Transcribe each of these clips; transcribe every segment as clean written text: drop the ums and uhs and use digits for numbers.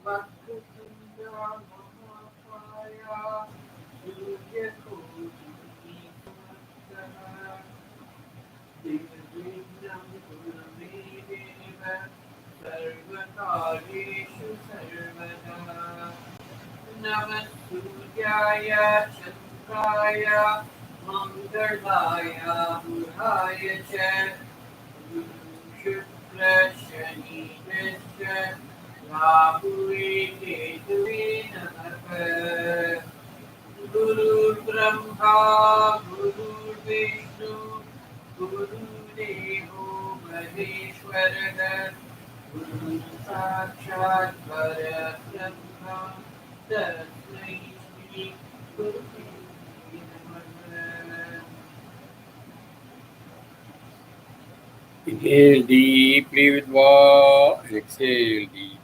वक्रतुण्ड महाकाय सूर्यकोटि समप्रभः दिव्यं कुरु मे देव सर्वकार्येषु सर्वदा नमः सूर्याय चन्द्राय मङ्गलाय बुधाय च शुक्लशनिश्च राहुवे केतुवे नमः गुरुर्ब्रह्मा गुरुर्विष्णु गुरुदेवो महेश्वरः गुरुः साक्षात् परब्रह्म तस्मै श्री गुरुवे नमः. Inhale deeply with Va and exhale deeply.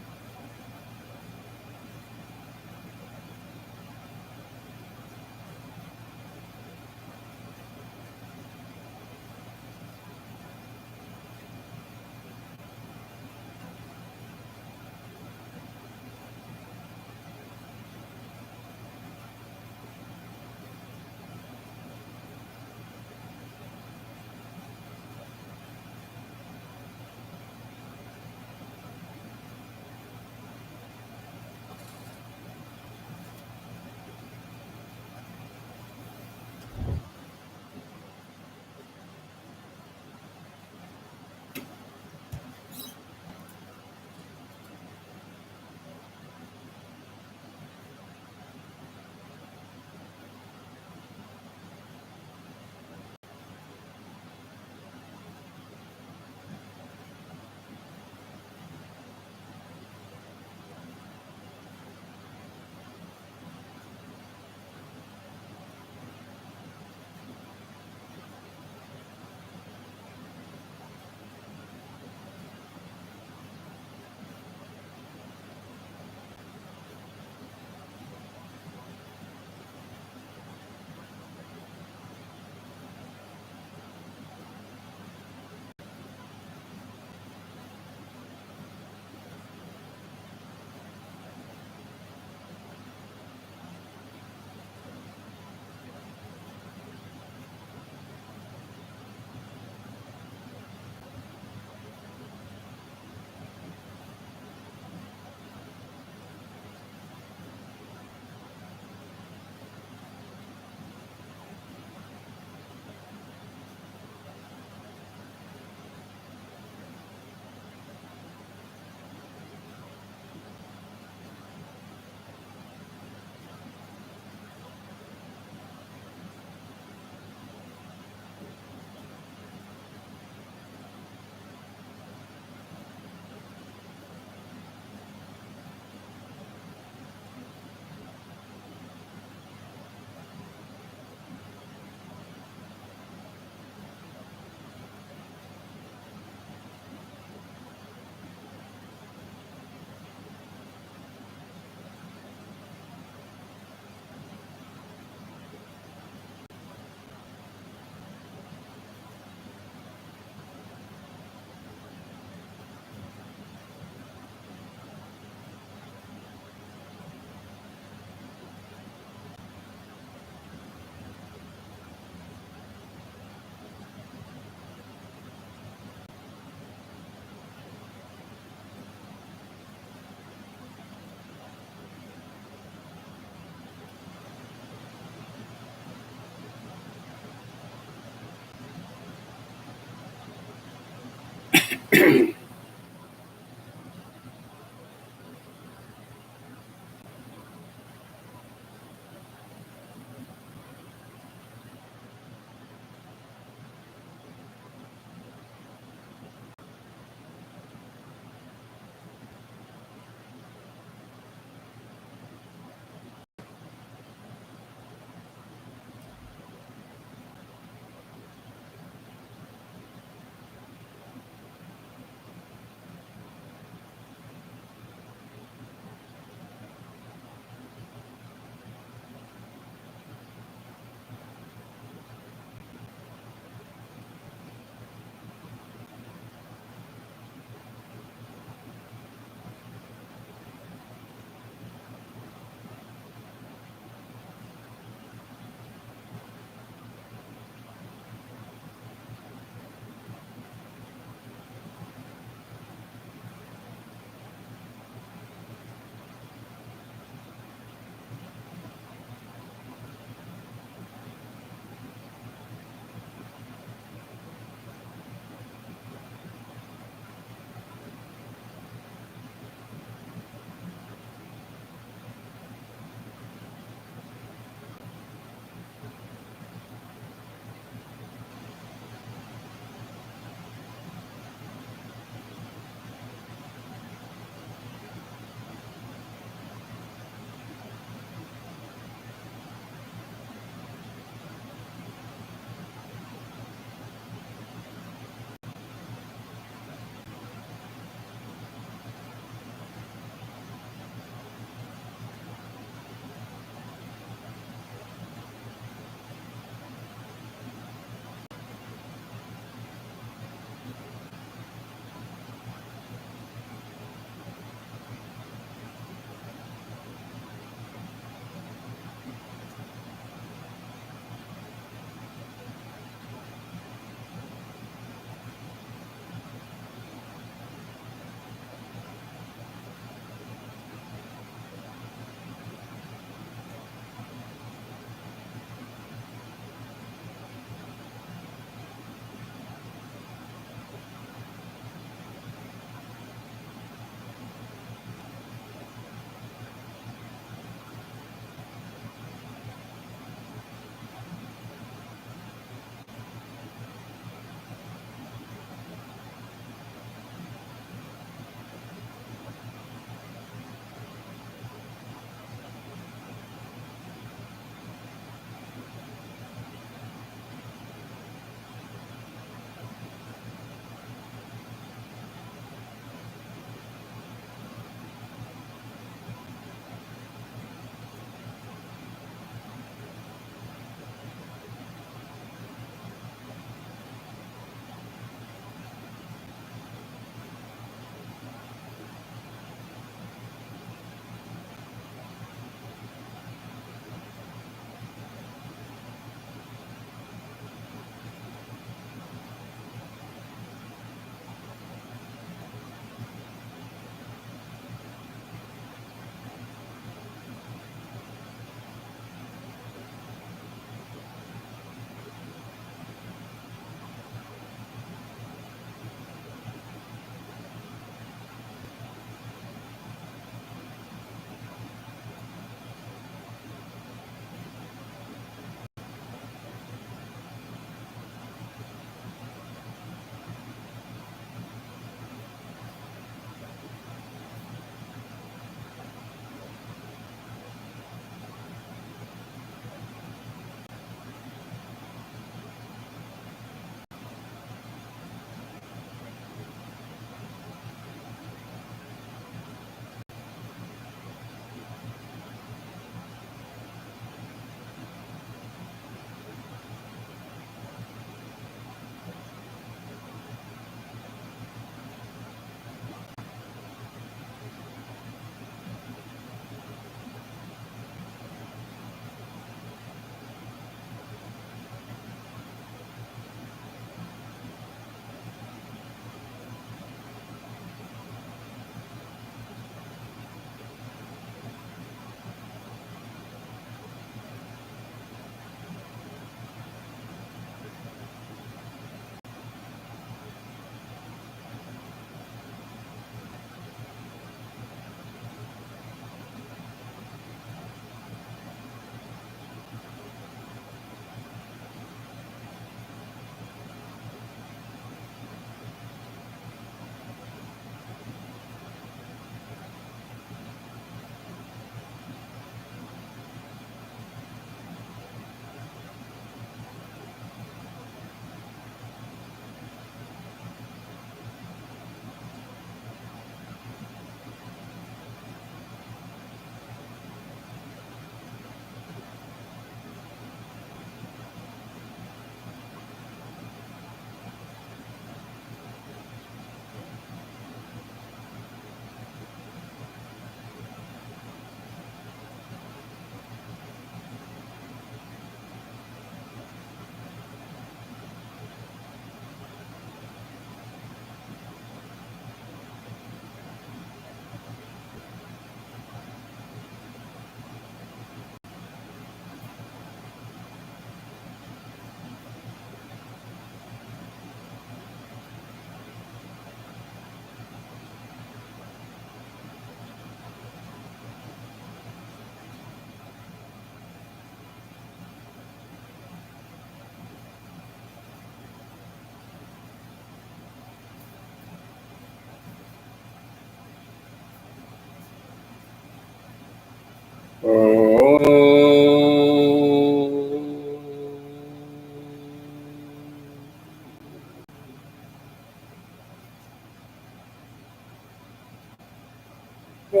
Deep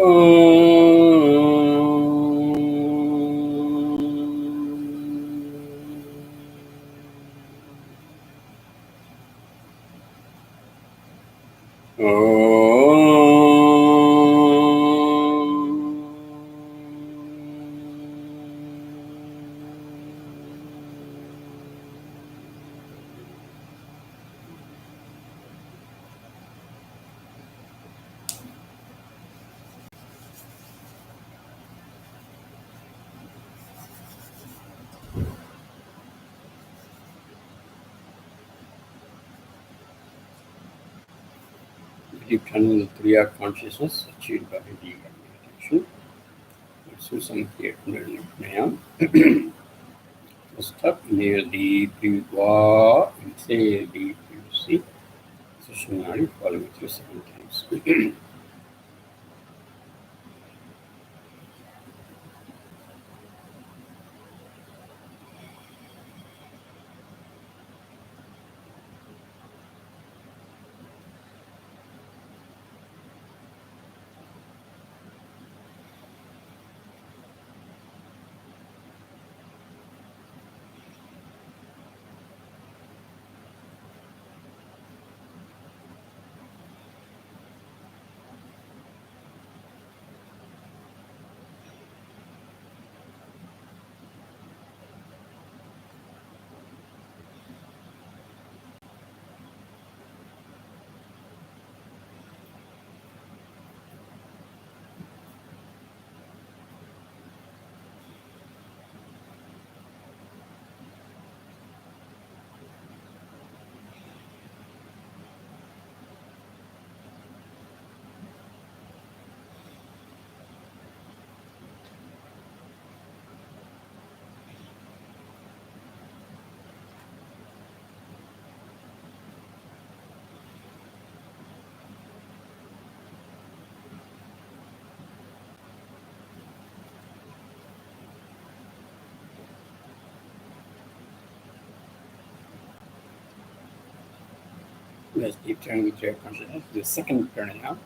tunnel Kriya consciousness achieved by deep meditation. Sathsang here, Gnanalayam Pranayam. First up, inhale deep, breathe Va, exhale deep, breathe C. Sushanari, follow me through 7 times. Let's deep turn with your consciousness. The second pranayama.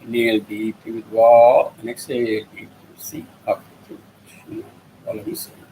Inhale deep, breathe Va, and exhale deep, breathe C. Up through. Follow me 7 times.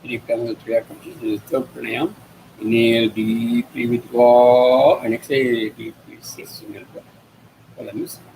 Deep down with Kriya consciousness. The third pranayama. Inhale deeply with Va, and exhale deeply with C. Single breath. Follow me 7 times.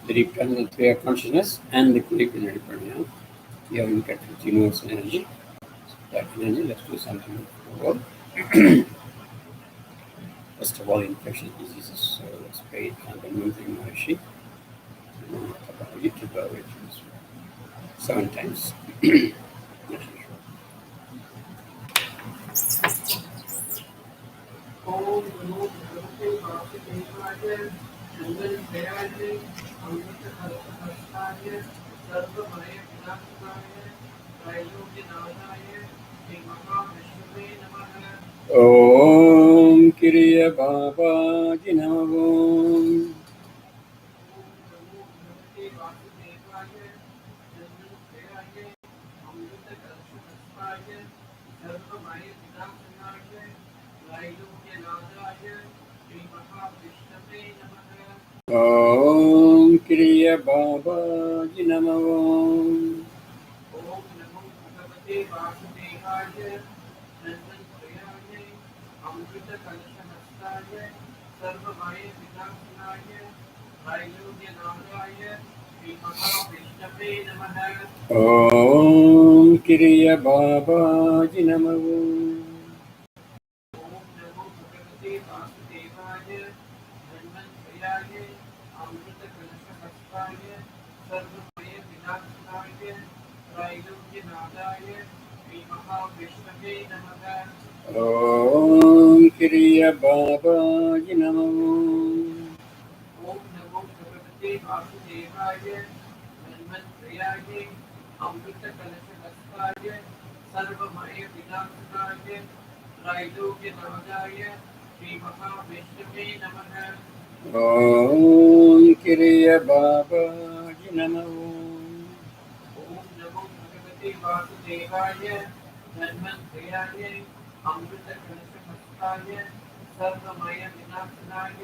the deep channel Kriya consciousness and the Kriya Meditation and Pranayam. We have interact with universal energy. So that energy, let's do something with the world. First of all, infectious diseases. So let's pray and the moving Maharshi. To go 7 times. ओम नमो भगवते वासुदेवाय मंगलमयाय अमृतकल्पहस्ताय सर्वमय विनाशाय त्रैलोक्यनाथाय श्रीमहाविष्णवे नमः। ओम क्रिया बाबाजी नमो। ओम नमो भगवते वासुदेवाय मंगलमयाय अमृतकल्पहस्ताय सर्वमय विनाशाय त्रैलोक्यनाथाय श्रीमहाविष्णवे नमः। ओम क्रिया बाबाजी नमो। ओम नमो भगवते वासुदेवाय नन्मन्त्रयाय अमृतकलशहस्ताय सर्वमय विनाशनाय त्रैलोक्यनाथाय श्रीमहाविष्णवे नमः। ओम क्रिया बाबाजी नमो। ओम नमो भगवते वासुदेवाय धन्वन्तर्याय अमृतकलशहस्ताय सर्वमय विनाशनाय त्रैलोक्यनाथाय श्रीमहाविष्णवे नमः। ओम क्रिया बाबाजी नमो। ओम नमो भगवते वासुदेवाय धन्वन्तर्याय अमृतकलशहस्ताय सर्वमय विनाशनाय त्रैलोक्यनाथाय श्रीमहाविष्णवे नमः। ओम क्रिया बाबाजी नमो। ओम नमो भगवते वासुदेवाय धन्वन्तर्याय अमृतकलशहस्ताय सर्वमय विनाशनाय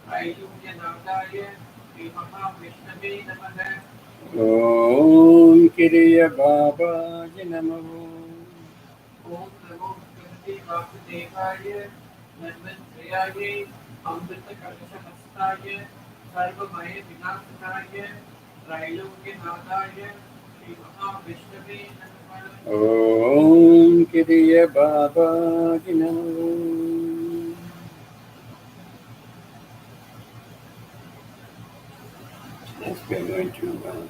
त्रैलोक्यनाथाय श्रीमहाविष्णवे नमः। ओम क्रिया बाबाजी नमो। ओम नमो भगवते वासुदेवाय धन्वन्तर्याय अमृतकलशहस्ताय सर्वमय विनाशनाय त्रैलोक्यनाथाय श्रीमहाविष्णवे नमः। ओम क्रिया बाबाजी नमो। Next, we are going to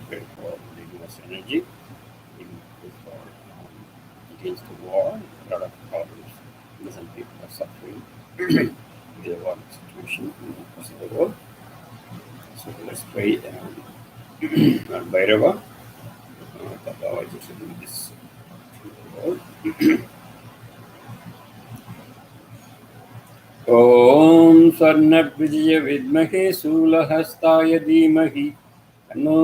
pray for the universe energy, for against the war. A lot of problems. Some people are suffering with the war situation in parts of the world. So let's pray Bhairava, Babaji, to do this to the world. ॐ स्वर्णविजय विद्महे शूलहस्ताय धीमहि तन्नो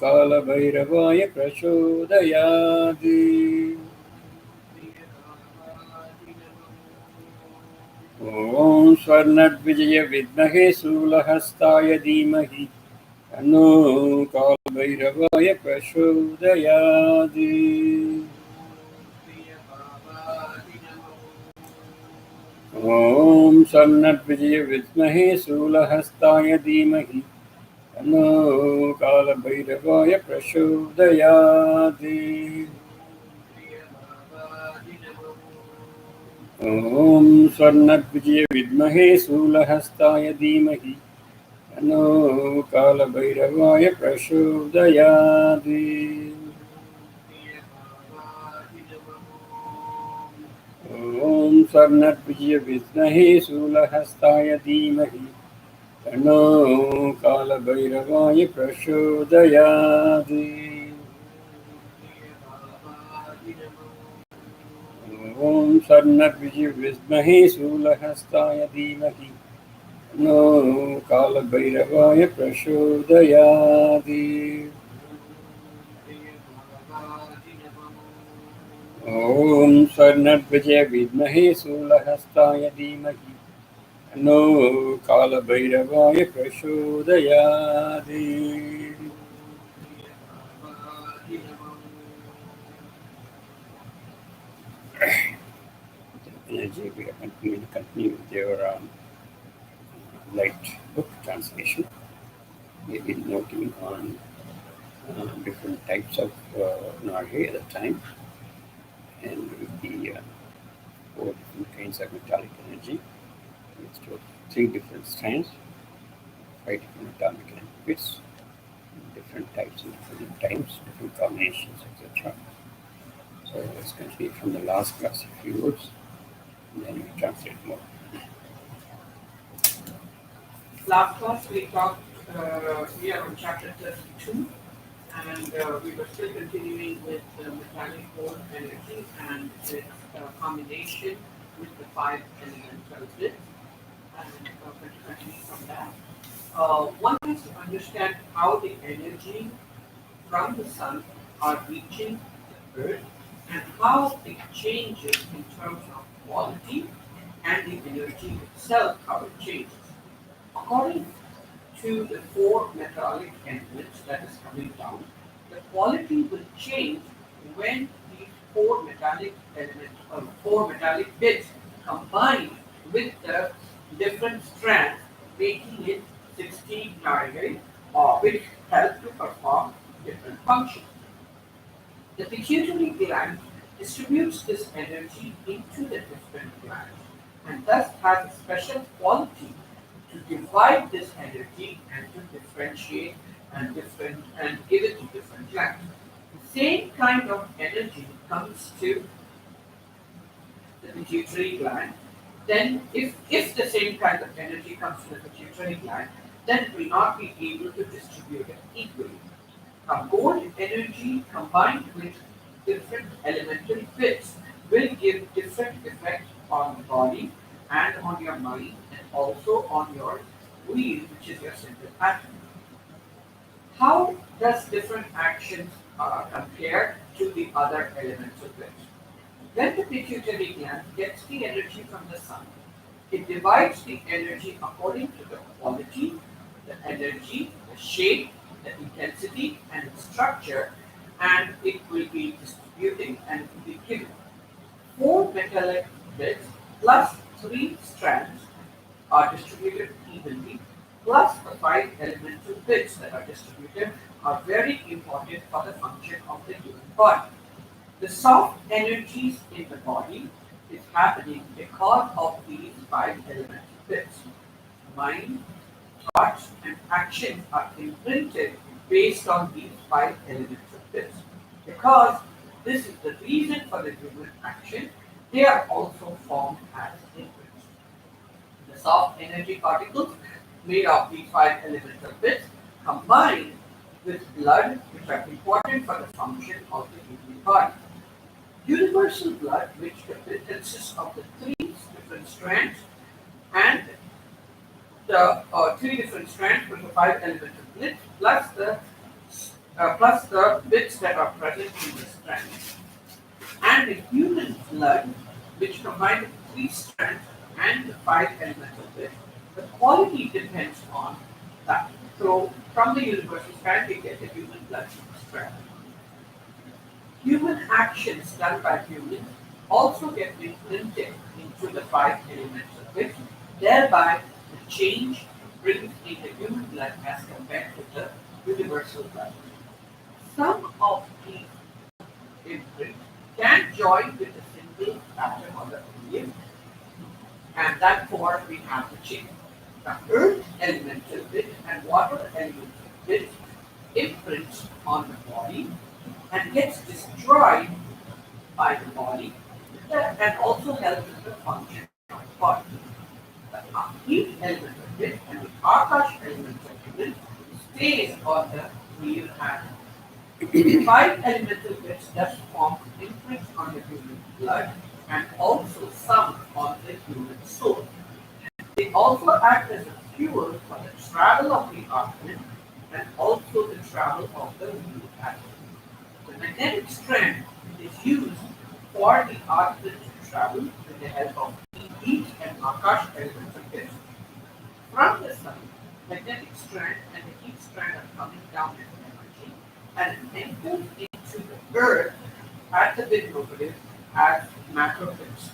कालभैरवाय प्रचोदयात्। ॐ स्वर्णविजय विद्महे शूलहस्ताय धीमहि तन्नो कालभैरवाय प्रचोदयात्। ॐ स्वर्णविजय विद्महे शूलहस्ताय धीमहि तन्नो कालभैरवाय प्रचोदयात्। ॐ स्वर्णविजय विद्महे शूलहस्ताय धीमहि तन्नो कालभैरवाय प्रचोदयात्। ॐ स्वर्णविजय विद्महे शूलहस्ताय धीमहि तन्नो कालभैरवाय प्रचोदयात्। ॐ स्वर्णविजय विद्महे शूलहस्ताय धीमहि तन्नो कालभैरवाय प्रचोदयात्। ॐ स्वर्णविजय विद्महे शूलहस्ताय धीमहि तन्नो कालभैरवाय प्रचोदयात्। Energy, we are going to continue with your light book translation. We've been working on different types of Narhe at the time, and with the 4 different kinds of metallic energy. It's to 3 different strands, 5 different atomic energy bits, different types and different times, different combinations, etc. So let's continue from the last class a few words, and then we translate more. Last class we talked here on chapter 32, and we were still continuing with the metallic whole energy and its combination with the 5 elemental bits, and going to continue from that. One has to understand how the energy from the sun are reaching the earth and how it changes in terms of quality and the energy itself, how it changes. According to the 4 metallic elements that is coming down, the quality will change when these 4 metallic elements or 4 metallic bits combine with the different strands, making it 16 nargile, which help to perform different functions. The pituitary gland distributes this energy into the different glands and thus has a special quality to divide this energy and to differentiate and give it to different glands. The same kind of energy comes to the pituitary gland. Then if the same kind of energy comes to the pituitary gland, then it will not be able to distribute it equally. Now, gold energy combined with different elemental bits will give different effects on the body and on your mind and also on your wheel, which is your central atom. How does different actions compare to the other elemental bits? When the pituitary gland gets the energy from the sun, it divides the energy according to the quality, the energy, the shape, the intensity, and its structure, and it will be distributing and it will be given. 4 metallic bits plus 3 strands are distributed evenly, plus the 5 elemental bits that are distributed are very important for the function of the human body. The soft energies in the body is happening because of these 5 elemental bits. Mind, thoughts, and actions are imprinted based on these 5 elemental bits. Because this is the reason for the human action, they are also formed as imprints. The soft energy particles made of these 5 elemental bits combine with blood, which are important for the function of the human body. Universal blood, which consists of the 3 different strands and the 3 different strands with the 5 elemental bits plus the bits that are present in the strands. And the human blood, which combines the 3 strands and the 5 elemental bits, the quality depends on that. So from the universal strand, we get the human blood strand. Human actions done by humans also get imprinted into the 5 elemental bits, thereby the change brings in the human blood as compared to the universal blood. Some of these imprints can join with a single atom or the medium, and therefore we have the chain. The earth elemental bit and water elemental bit imprints on the body and gets destroyed by the body and also helps in the function of the body. The heat elemental bit and the akash elemental bit stays on the real atom. 5 elemental bits thus form imprints on the human blood and also some on the human soul. They also act as a fuel for the travel of the oxygen and also the travel of the real atom. The magnetic strand is used for the oxygen to travel with the help of heat and akash elemental bits. From the sun, magnetic strand and the heat strand are coming down in energy and enters into the earth at the big nucleus as macrophage.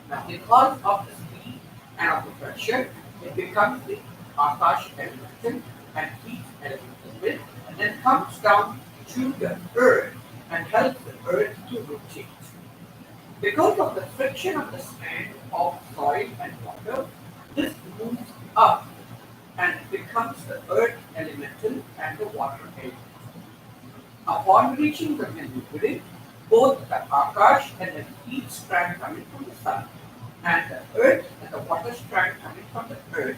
Now, because of the speed and of the pressure, it becomes the akash elemental and heat elemental bit, and then comes down to the earth and helps the earth to rotate. Because of the friction of the sand of soil and water, this moves up and becomes the earth elemental and the water elemental. Upon reaching the middle, both the Akash and the heat strand coming from the sun and the earth and the water strand coming from the earth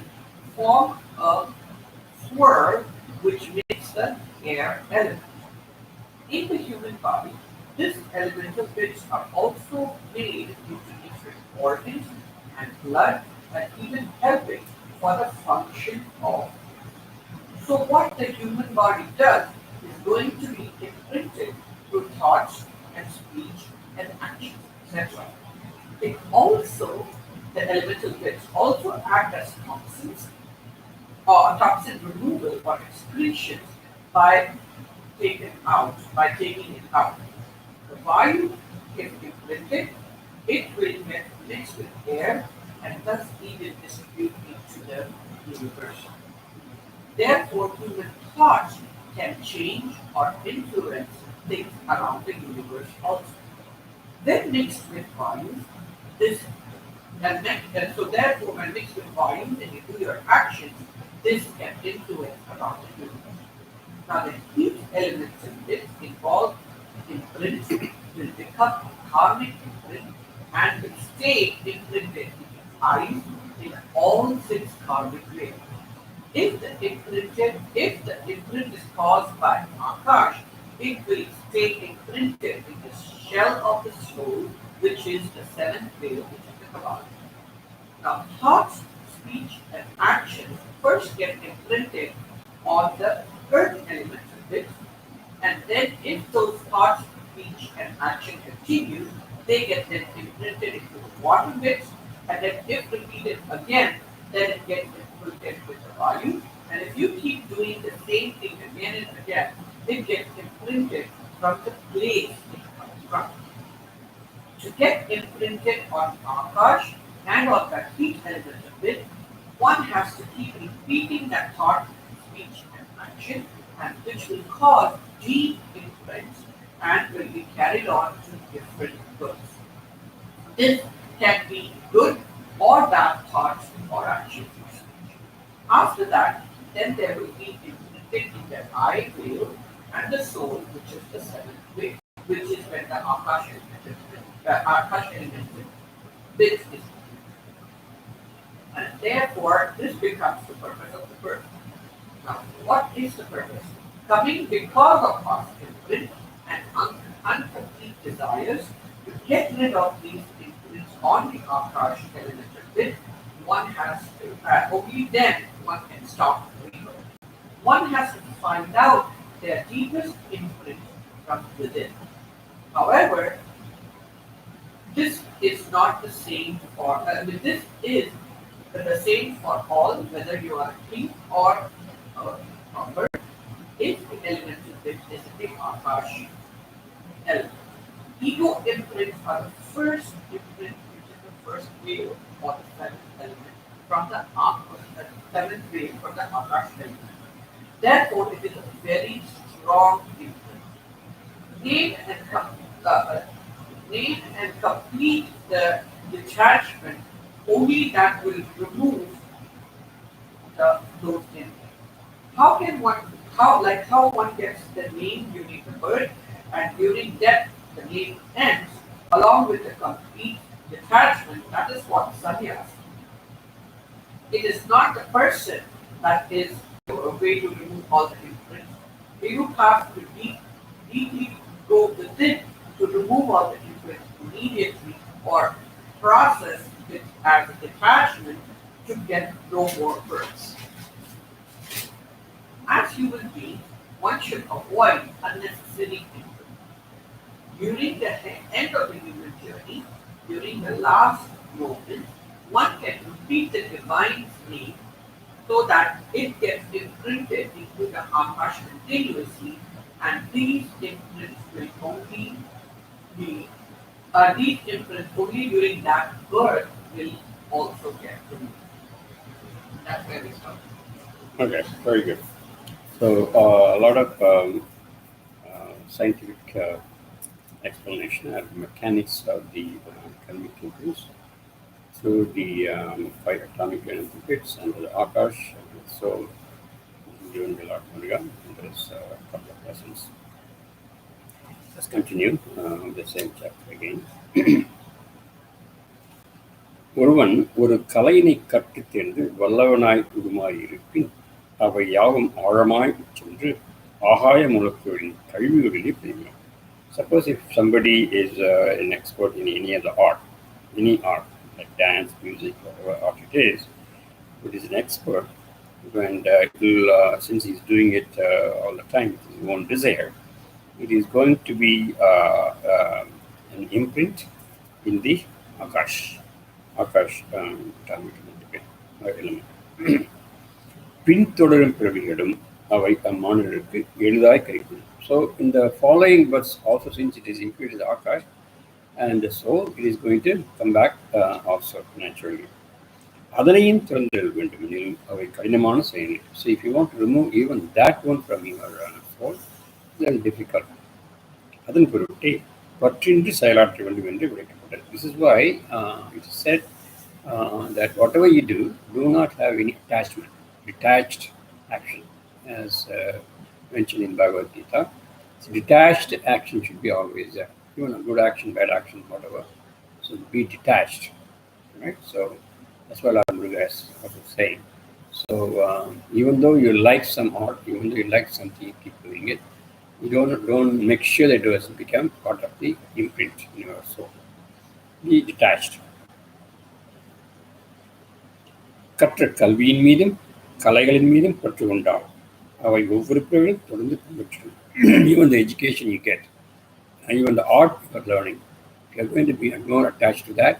form a swirl which makes the air element. In the human body, these elemental bits are also made into different organs and blood and even helping for the function of. So what the human body does is going to be imprinted through thoughts and speech and actions, etc. It also, the elemental bits also act as toxins or toxin removal or excretions by taking it out. The Vayu, if imprinted, it will get mixed with air and thus even distribute into the universe. Therefore, human thoughts can change or influence things around the universe also. Then mixed with volumes, this and so therefore when mixed with volumes and you do your actions, this can influence around the universe. Now the heat elements in this involved imprints will become a karmic imprint and will stay imprinted in your eyes in all six karmic layers. If the imprint is caused by Akash, it will stay imprinted in the shell of the soul, which is the seventh veil, which is the Kabbalah. Now, thoughts, speech, and actions first get imprinted on the earth element of it, and then if those thoughts, speech, and action continue, they get then imprinted into the water bits, and then if repeated again, then it gets imprinted with the volume. And if you keep doing the same thing again and again, it gets imprinted from the place it comes from. To get imprinted on Akash and on the heat element of it, one has to keep repeating that thought, speech, and action, and which will cause deep imprints and will be carried on to different goods. This can be good or bad thoughts or actions. After that, then there will be imprinted in the eye veil and the soul, which is the seventh veil, which is when the Akash element this is. And therefore, this becomes the purpose of the birth. Now, what is the purpose? Coming because of past imprint and incomplete desires, to get rid of these imprints on the Akash element of it, one has to, only then one can stop rebirth. One has to find out their deepest imprint from within. However, this is not the same for, this is the same for all, whether you are a king or a bird. If the element of this is the Akash element. Ego imprints are the first imprint, which is the first veil or the seventh element from the seventh veil from the Akash element. Therefore, it is a very strong imprint. Name and complete the detachment only that will remove those imprints. How one gets the name during the birth and during death the name ends along with the complete detachment, that is what sannyas. It is not the person that is a way to remove all the imprints. You have to deeply go within to remove all the imprints immediately or process it as a detachment to get no more births. As human beings, one should avoid unnecessary imprints. During the end of the human journey, during the last moment, one can repeat the divine's name so that it gets imprinted into the Akash continuously, and these imprints will only be these imprints only during that birth will also get removed. That's where we start. Okay, very good. So a lot of scientific explanation of mechanics of the karmic imprints through the 5 atomic energy bits and the Akash. So given by Lord Muruga, there's a couple of lessons. Let's continue the same chapter again. ஒருவன் ஒரு கலையினை கற்றுத் தேர்ந்து வல்லவனாய் உருமாறி இருப்பின் அவை யாவும் ஆழமாய் சென்று ஆகாய முழக்குகளின் கழிவுகளிலே பிரியும். Suppose if somebody is an expert in any other art, any art, like dance, music, whatever art it is, but is an expert, and since he's doing it all the time with his own desire, it is going to be an imprint in the Akash atomic element. பின்தொடரும் பிறவிகளும் அவை அம்மாணவருக்கு எளிதாய் கைகூடும். So in the following verse also, since it is included in Akash and the soul, it is going to come back also naturally. அதனையும் திறந்தல் வேண்டும் எனினும் அவை கடினமான செயல். So if you want to remove even that one from your soul, that is difficult. அதன் பொருட்டே பற்றின்றி செயலாற்ற வேண்டும் என்று விளக்கப்பட்டது. This is why it is said that whatever you do, do not have any attachment, detached action, as mentioned in Bhagavad Gita. So detached action should be always there, even a good action, bad action, whatever. So be detached, right? So that's what Lord Muruga is also saying. So even though you like some art, even though you like something, you keep doing it. You don't make sure that it doesn't become part of the imprint in your soul. Be detached. கற்ற கல்வியின் மீதும் கலைகளின் மீதும் பற்று கொண்டால் அவை ஒவ்வொரு பிரிவிலும் தொடர்ந்து பின்பற்றும். Even the education you get, and even the art you are learning, if you are going to be more attached to that,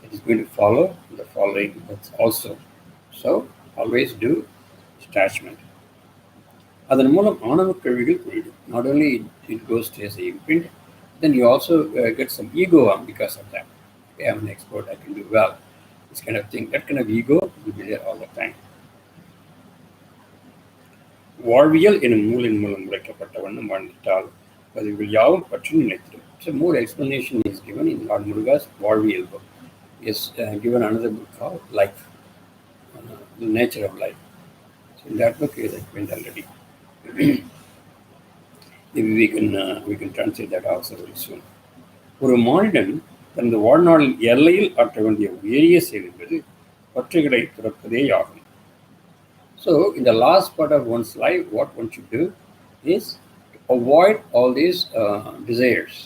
it is going to follow the following books also. So always do detachment. அதன் மூலம் ஆணவ கழிவுகள் குறையும். Not only it goes to as an imprint, then you also get some ego because of that. Okay, I'm an expert, I can do well. This kind of thing, that kind of ego will be there all the time. வாழ்வியல் எனும் நூலின் மூலம் உரைக்கப்பட்ட வண்ணம் வாழ்ந்துட்டால் பதிவுகள் யாவும் பற்றி நினைத்திடும். So more explanation is given in Lord Muruga's வாழ்வியல் book. He has given another book called Life, the nature of life. So in that book he has explained already. Maybe we can translate that also very soon. ஒரு மானிடன் தனது வாழ்நாளில் எல்லையில் ஆற்ற வேண்டிய உயரிய செயல் என்பது பற்றுகளை துறப்பதே ஆகும். So in the last part of one's life, what one should do is to avoid all these desires,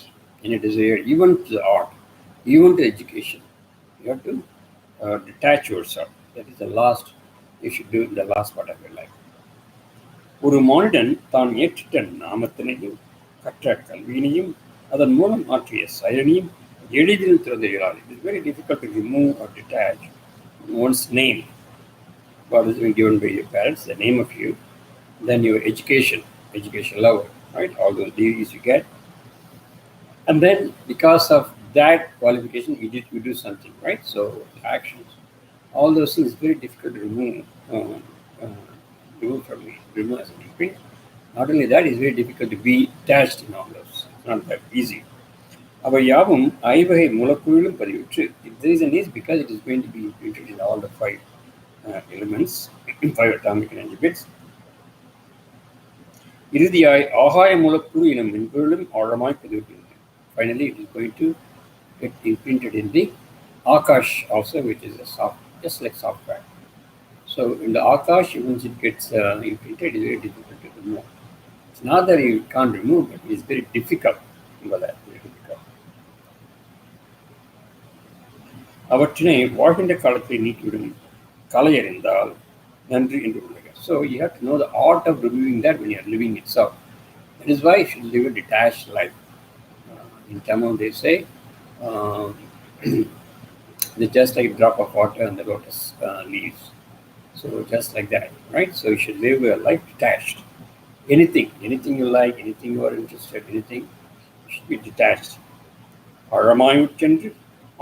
any desire, even to the art, even to education. You have to detach yourself. That is the last you should do in the last part of your life. ஒரு மானிடன் தான் ஏற்றிட்ட நாமத்தினையும் கற்ற கல்வியினையும் அதன் மூலம் மாற்றிய செயலையும் எளிதில் திறந்து இயலாது. It is very difficult to remove or detach one's name. What has been given by your parents, the name of you, then your education level, right? All those degrees you get. And then because of that qualification, you do something, right? So actions, all those things very difficult to remove from me, remove as an imprint. Not only that, it's very difficult to be attached in all those. It's not that easy. அவை யாவும் ஐவகை மூலக்குழுவிலும் பதிவுற்று. The reason is because it is going to be imprinted in all the 5 elements, 5 atomic energy bits. இறுதியாய் ஆகாய மூலக்குழு எனும் மென்பொருளும் ஆழமாய் பதிவுகின்றன. Finally, it is going to get imprinted in the Akash also, which is just like software. So in the Akash, once it gets imprinted, it is very difficult to remove. It's not that you can't remove, but it is very difficult. அவற்றினை வாழ்கின்ற காலத்தில் நீக்கிவிடும் கலை அறிந்தால் நன்றி என்று உள்ளது. So you have to know the art of removing that when you are living itself. That is why you should live a detached life. In Tamil they say, it's just like a drop of water on the lotus leaves. So just like that, right? So you should live a life detached. Anything you like, anything you are interested, anything, you should be detached. ஆழமாய் சென்று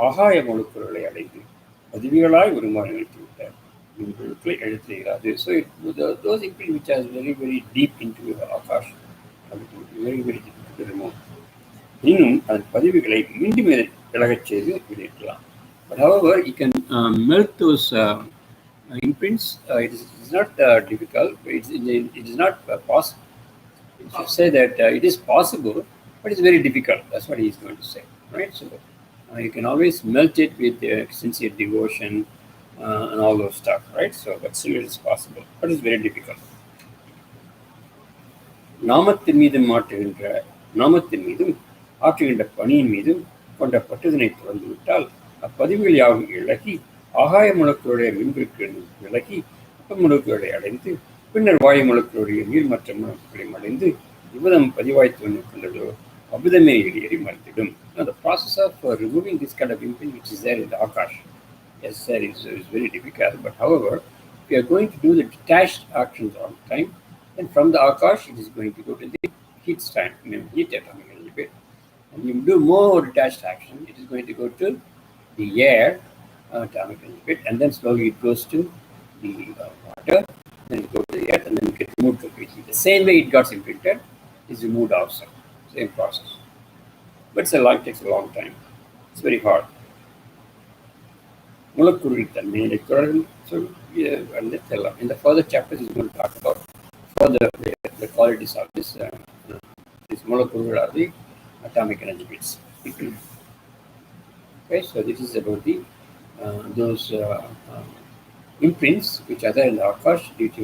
ஆகாய முழுக்குறளை அடைந்து பதிவுகளாய் உருமாறி வைத்து விட்டார். So those imprints which are very, very deep into Akash, very, very difficult to remove. இன்னும் அதன் பதிவுகளை மீண்டும் விலகச் செய்து வெளியிடலாம். But however, you can melt those imprints. It is not difficult. It is not possible. You should say that it is possible, but it's very difficult. That's what he is going to say, right? So you can always melt it with sincere devotion and all those stuff, right? So, but still it is possible, but it's very difficult. நாமத்தின் மீதும் ஆற்றுகின்ற பணியின் மீதும் கொண்ட பற்றுதனை தொடர்ந்து விட்டால் அப்பதிவுகள் யாவும் இழகி ஆகாய முழக்களுடைய மின்பிற்கு விலகி முழுக்களை அடைந்து பின்னர் வாயு முழக்களுடைய நீர்மற்ற முழக்களையும் அடைந்து விபதம் பதிவாய்த்து கொண்டதோ அபிதமே எரி மறைத்திடும். The process of removing this kind of imprint which is there in the Akash, yes sir, is very difficult. But however, if you are going to do the detached actions all the time, then from the Akash it is going to go to the heat stand, heat atomic energy bit. And you do more detached action, it is going to go to the air atomic energy bit, and then slowly it goes to the water, then it goes to the earth, and then it gets removed completely. The same way it got imprinted is removed also. Same process. But it takes a long time. It's very hard. So in the further chapters, he's going to talk about further the qualities of this molecule are the atomic energy bits. Okay, so this is about the those imprints which are there in the Akash due to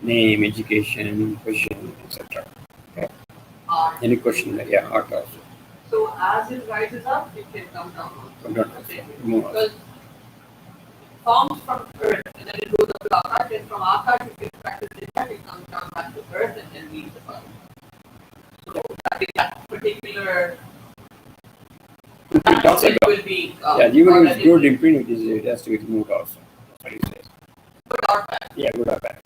name, education, position, etc. Okay. Any question? Yeah, art also. So as it rises up, it can come down. Okay. Because forms from earth and then it goes up to Akash, and from Akash it gets practice in that, it comes down back to earth and then leaves the body. So that particular will be even if it's good imprint, it has to be removed also. That's what he says. Good or bad. Yeah, good or bad.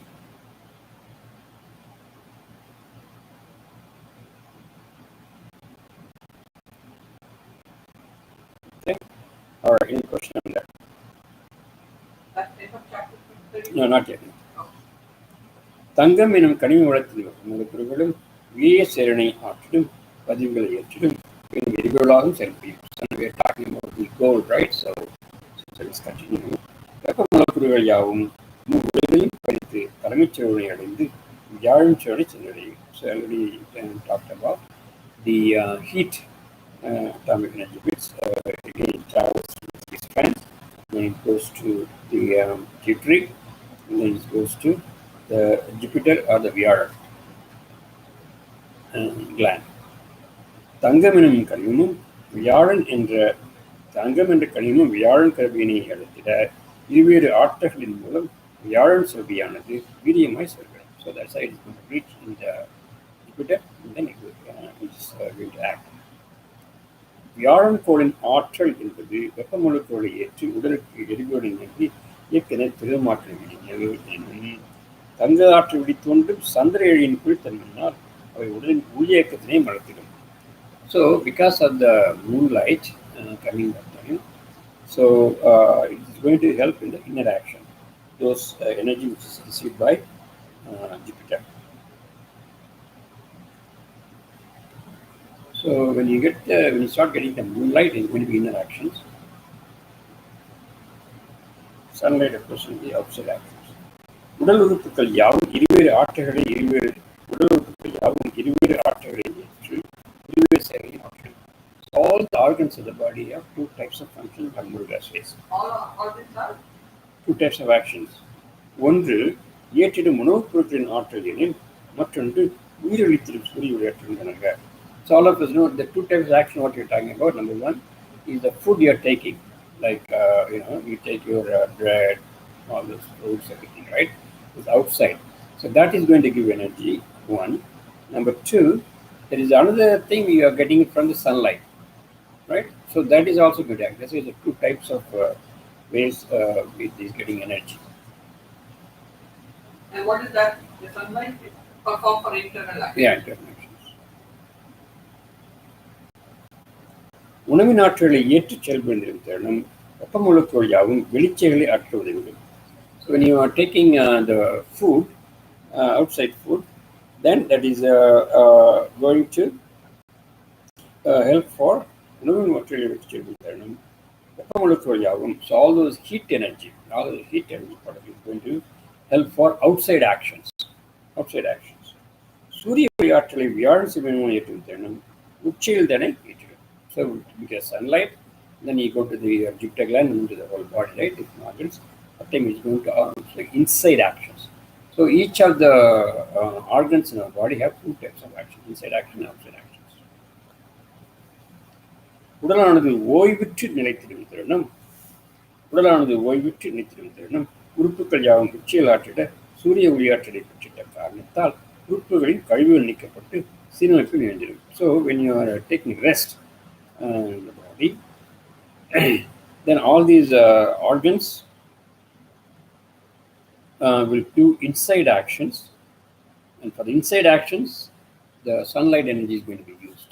Okay. All right, any question on that? That's the end of chapter 30? No, not yet. தங்கம் எனும் கனிம வளத்தில் மூலப்பொருட்களும் வீய சேரணை ஆற்றிலும் பதிவுகளை ஏற்றிலும் எரிபொருளாகவும் செயல்படும். So we are talking about the gold, right? So let's continue. வெப்ப மூலப்பொருட்கள் யாவும் உலகையும் படித்து தலைமைச் சோழனை அடைந்து வியாழும் சோழனை சென்றடையும். So already talked about the heat atomic energy bits. Again, it travels through these strands, then it goes to the Q3, and then it goes to the Jupiter or the Viara gland. தங்கம் எனும் கனிமமும் வியாழன் என்ற கனிமமும் வியாழன் கருவியினை அழுத்திட இருவேறு ஆற்றல்களின் மூலம் வியாழன் செல்வியானது வீரியமாய் செல்கிறது. So that's how it is going to reach in the Jupiter, and then it is going to act. வியாழன் கோளின் ஆற்றல் என்பது வெப்ப மூலக்கோளை ஏற்றி உடலுக்கு எரிபொருளை நீக்கி இயக்கனை திருமாற்றம் எனும் தங்க ஆற்று விடித்தோன்றும் சந்திர எழியின் கீழ்த்தன்மையினால் அவை உடலின் உயிரியக்கத்தினை வளர்த்திடும். So because of the moonlight coming that time, so it is going to help in the inner action, those energy which is received by Jupiter. So when you start getting the moonlight, it's going to be inner actions. Sunlight, of course, will be outside actions. உடல் உறுப்புகள் யாவும் இருவேறு ஆற்றல்களை ஏற்று இருவேறு சேவையை ஆற்றும். All the organs of the body have two types of functions, like Muruga says. All organs are? Two types of actions. ஒன்று ஏற்றிடும் உணவுப் பொருட்களின் ஆற்றல் எனில் மற்றொன்று உயிரளித்திடும் சூரிய ஒளியாற்றல். So all of us know the two types of action what you're talking about. Number one is the food you're taking, like you take your bread, all those fruits, everything, right? It's outside. So that is going to give energy, one. Number two, there is another thing you are getting from the sunlight, right? So that is also good. This is the two types of ways it is getting energy. And what is that? The sunlight perform for internal action? Yeah, internal actions. உணவின் ஆற்றலை ஏற்றுச் செயல்படுத்தும் தருணம் வெப்ப மூலக்கோள் யாவும் வெளிச்சைகளை ஆற்ற உதவிடும். So when you are taking the food, outside food, then that is going to help for vegetable. So all those heat energy, part of it is going to help for outside actions. Outside actions. Surya actually so you get sunlight, then you go to the jugular gland and into the whole body, right? Different organs. That time is going to like inside actions. So each of the organs in our body have two types of action: inside action and outside actions. உடலானது ஓய்வுற்று நிலைத்திருந்தனம் உடலானது ஓய்வுற்று நிலைத்திருந்தனம் உறுப்புகள் யாவும் உச்சியில் ஆற்றிட சூரிய ஒளியாற்றலை பெற்றிட்ட காரணத்தால் உறுப்புகளின் கழிவுகள் நீக்கப்பட்டு சீரமைப்பு நிகழ்ந்திடும். So when you are taking rest in the body, then all these organs will do inside actions, and for the inside actions, the sunlight energy is going to be used.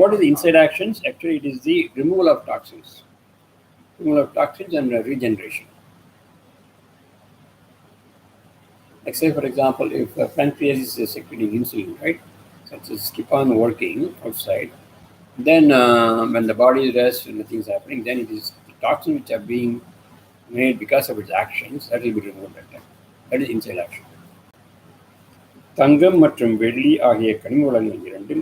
What is the inside actions? Actually, it is the removal of toxins. Removal of toxins and regeneration. Like say, for example, if pancreas is secreting insulin, right? So it's keep on working outside. Then when the body rests and nothing is happening, then it is the toxins which are being made because of its actions that will be removed at that time. That is inside action. தங்கம் மற்றும் வெள்ளி ஆகிய கனிமூலங்கள் இரண்டும்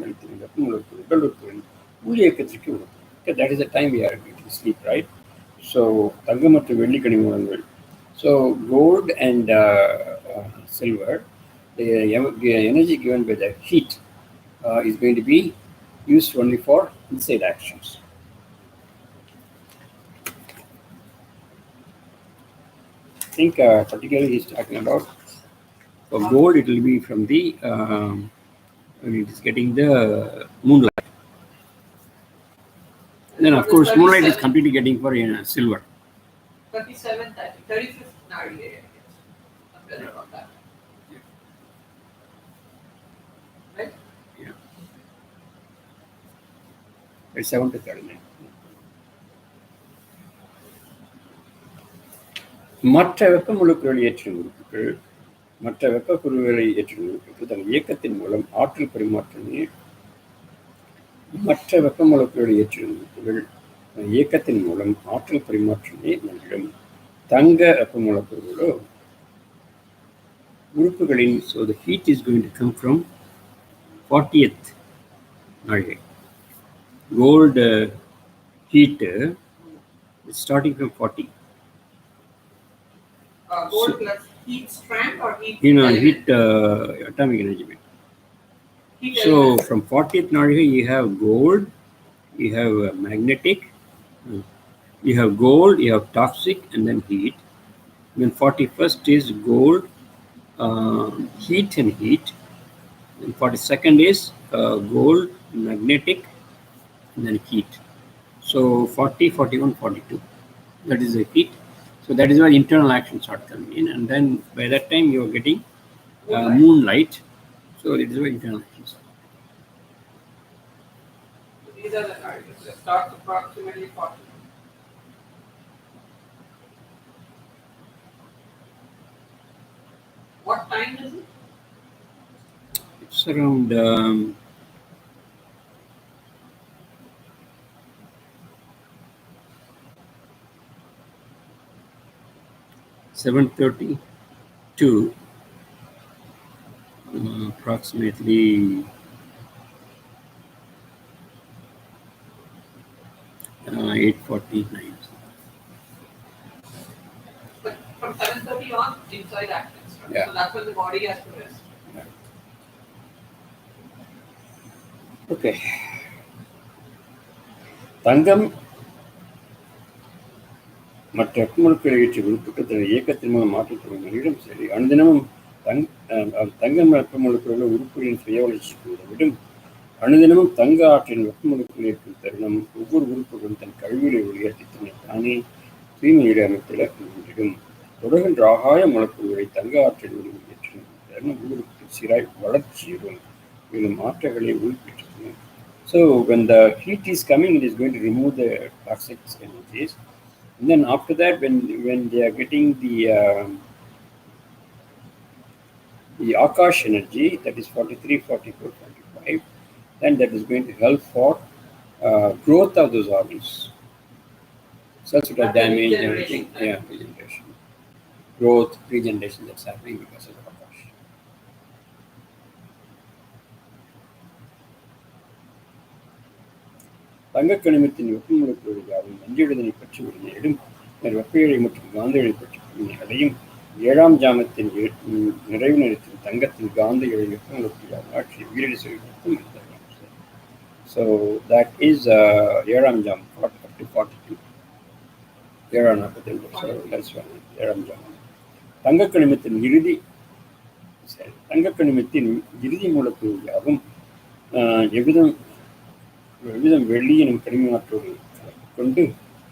உடல் உறுப்புகளின் ஊழியக்கத்திற்கு உதவும். That is the time we are going to sleep, right? So தங்கம் மற்றும் வெள்ளி கனிமூலங்கள். So gold and silver, the energy given by the heat is going to be used only for inside actions. I think particularly he's talking about for gold, it will be from the when it is getting the moonlight. And then of course moonlight is completely getting for silver. 37th, 35th Nadi, something about that. Right? Yeah. 37 to 39. மற்ற வெப்பமுழுக்களை ஏற்றும் உறுப்புகள் மற்ற வெப்பக்குருவுகளை ஏற்றும் உறுப்புகள் தன் இயக்கத்தின் மூலம் ஆற்றல் பரிமாற்றமே மற்ற வெப்பமுழுக்களை ஏற்றும் உறுப்புகள் இயக்கத்தின் மூலம் ஆற்றல் பரிமாற்றமே நிகழும். தங்க வெப்பமுழுக்களோ உறுப்புகளின் so the heat is going to come from 40th நாழிகை. Gold heat is starting from 40. Gold plus heat strand or heat? Heat atomic energy. So from 40th Nadiga, you have gold, you have magnetic, you have gold, you have toxic, and then heat. Then 41st is gold, heat and heat. And 42nd is gold, magnetic, and then heat. So 40, 41, 42. That is the heat. So that is why internal actions start coming in, and then by that time you are getting moonlight. So it is why internal actions. These are the targets. It starts approximately 40. What time is it? It's around 7:30 to approximately 8:49. But from 7:30 on, inside actions. Right? Yeah. So that's when the body has to rest. Yeah. Okay. தங்கம் மற்ற வெப்பமுழுக்களை ஏற்றிய உறுப்புகள் தன் இயக்கத்தின் மூலம் மாற்றப்படும் மனிதம் சரி அனுதினமும் தங்கம் வெப்பமுழுக்கள் உறுப்புகளின் சுய வளர்ச்சிக்கு உதவிடும். அனுதினமும் தங்க ஆற்றின் வெப்பமுழுக்கள் ஏற்படும் தருணம் ஒவ்வொரு உறுப்புகளும் தன் கழிவுகளை வெளியேற்றி தன்னை தானே தூய்மையுடைய அமைப்பில் கொண்டிடும். தொடர்கின்ற ஆகாய மூலக்கூறுகளை தங்க ஆற்றில் வெளியேற்றும் தருணம் ஊருக்கு சீராய் வளர்ச்சியிடும். மேலும் ஆற்றல்களை உள்பெற்றிடும். So when the heat is coming, it is going to remove the toxic energies. And then after that, when they are getting the Akash energy, that is 43, 44, 45, then that is going to help for growth of those organs. Cells that are damaged and everything. Yeah, regeneration. Growth, regeneration that's happening because of the Akash. தங்கக்கனிமத்தின் வெப்பமுழுக்குவதாகவும் நஞ்சுழுதனை பற்றி உடனேடும் வெப்பையழை மற்றும் காந்தழை பற்றி அடையும் ஏழாம் ஜாமத்தின் நிறைவு நேரத்தில் தங்கத்தின் காந்த இழை வெப்பமுழுக்குவதாகவும் ஆற்றிய உயிரிழை செய்வதற்கும் இருந்தார்கள். So that is ஏழாம் ஜாம் 42. ஏழாம் 42. So that's one. ஏழாம் ஜாமம். தங்கக்கனிமத்தின் இறுதி மூலக்கூறாகவும் எவ்விதம் வெள்ளி எனும் கனிமாற்றோடு கொண்டு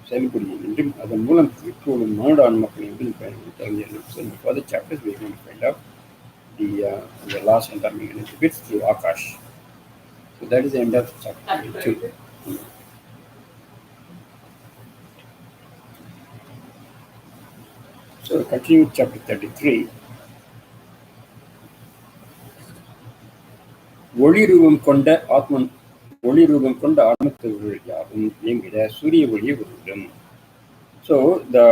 செயல்படுகிறது என்றும் அதன் மூலம் இப்போதும் மானுட ஆன்மாக்கள் எவ்விதம் பயன்படுத்த. So in the further chapters we are going to find out the last and coming energy bits through Akash. So that is the end of chapter 2. So continue with chapter 33. ஒளி ரூபம் கொண்ட ஆத்மத்துவர்கள் யாவும் என்கிற சூரிய ஒளியை உருவிடும். So the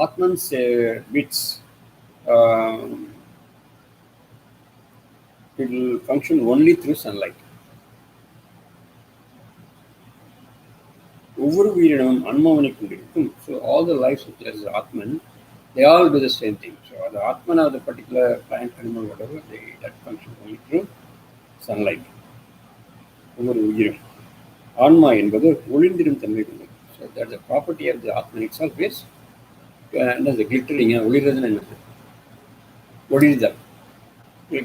Atman's bits it will function only through sunlight. ஒவ்வொரு உயிரினமும் ஆன்மாவினை கொண்டிருக்கும். So all the lives such as Atman, they all do the same thing. So the Atman of the particular plant, animal, whatever, that function only through sunlight. ஒவ்வொரு உயிரும் ஆன்மா என்பது ஒளிந்திடும் தன்மை கொண்டது. So that's the property of the Atman itself is the glittering. ஒளிர்றதுன்னு என்னது? ஒளிர்தல்.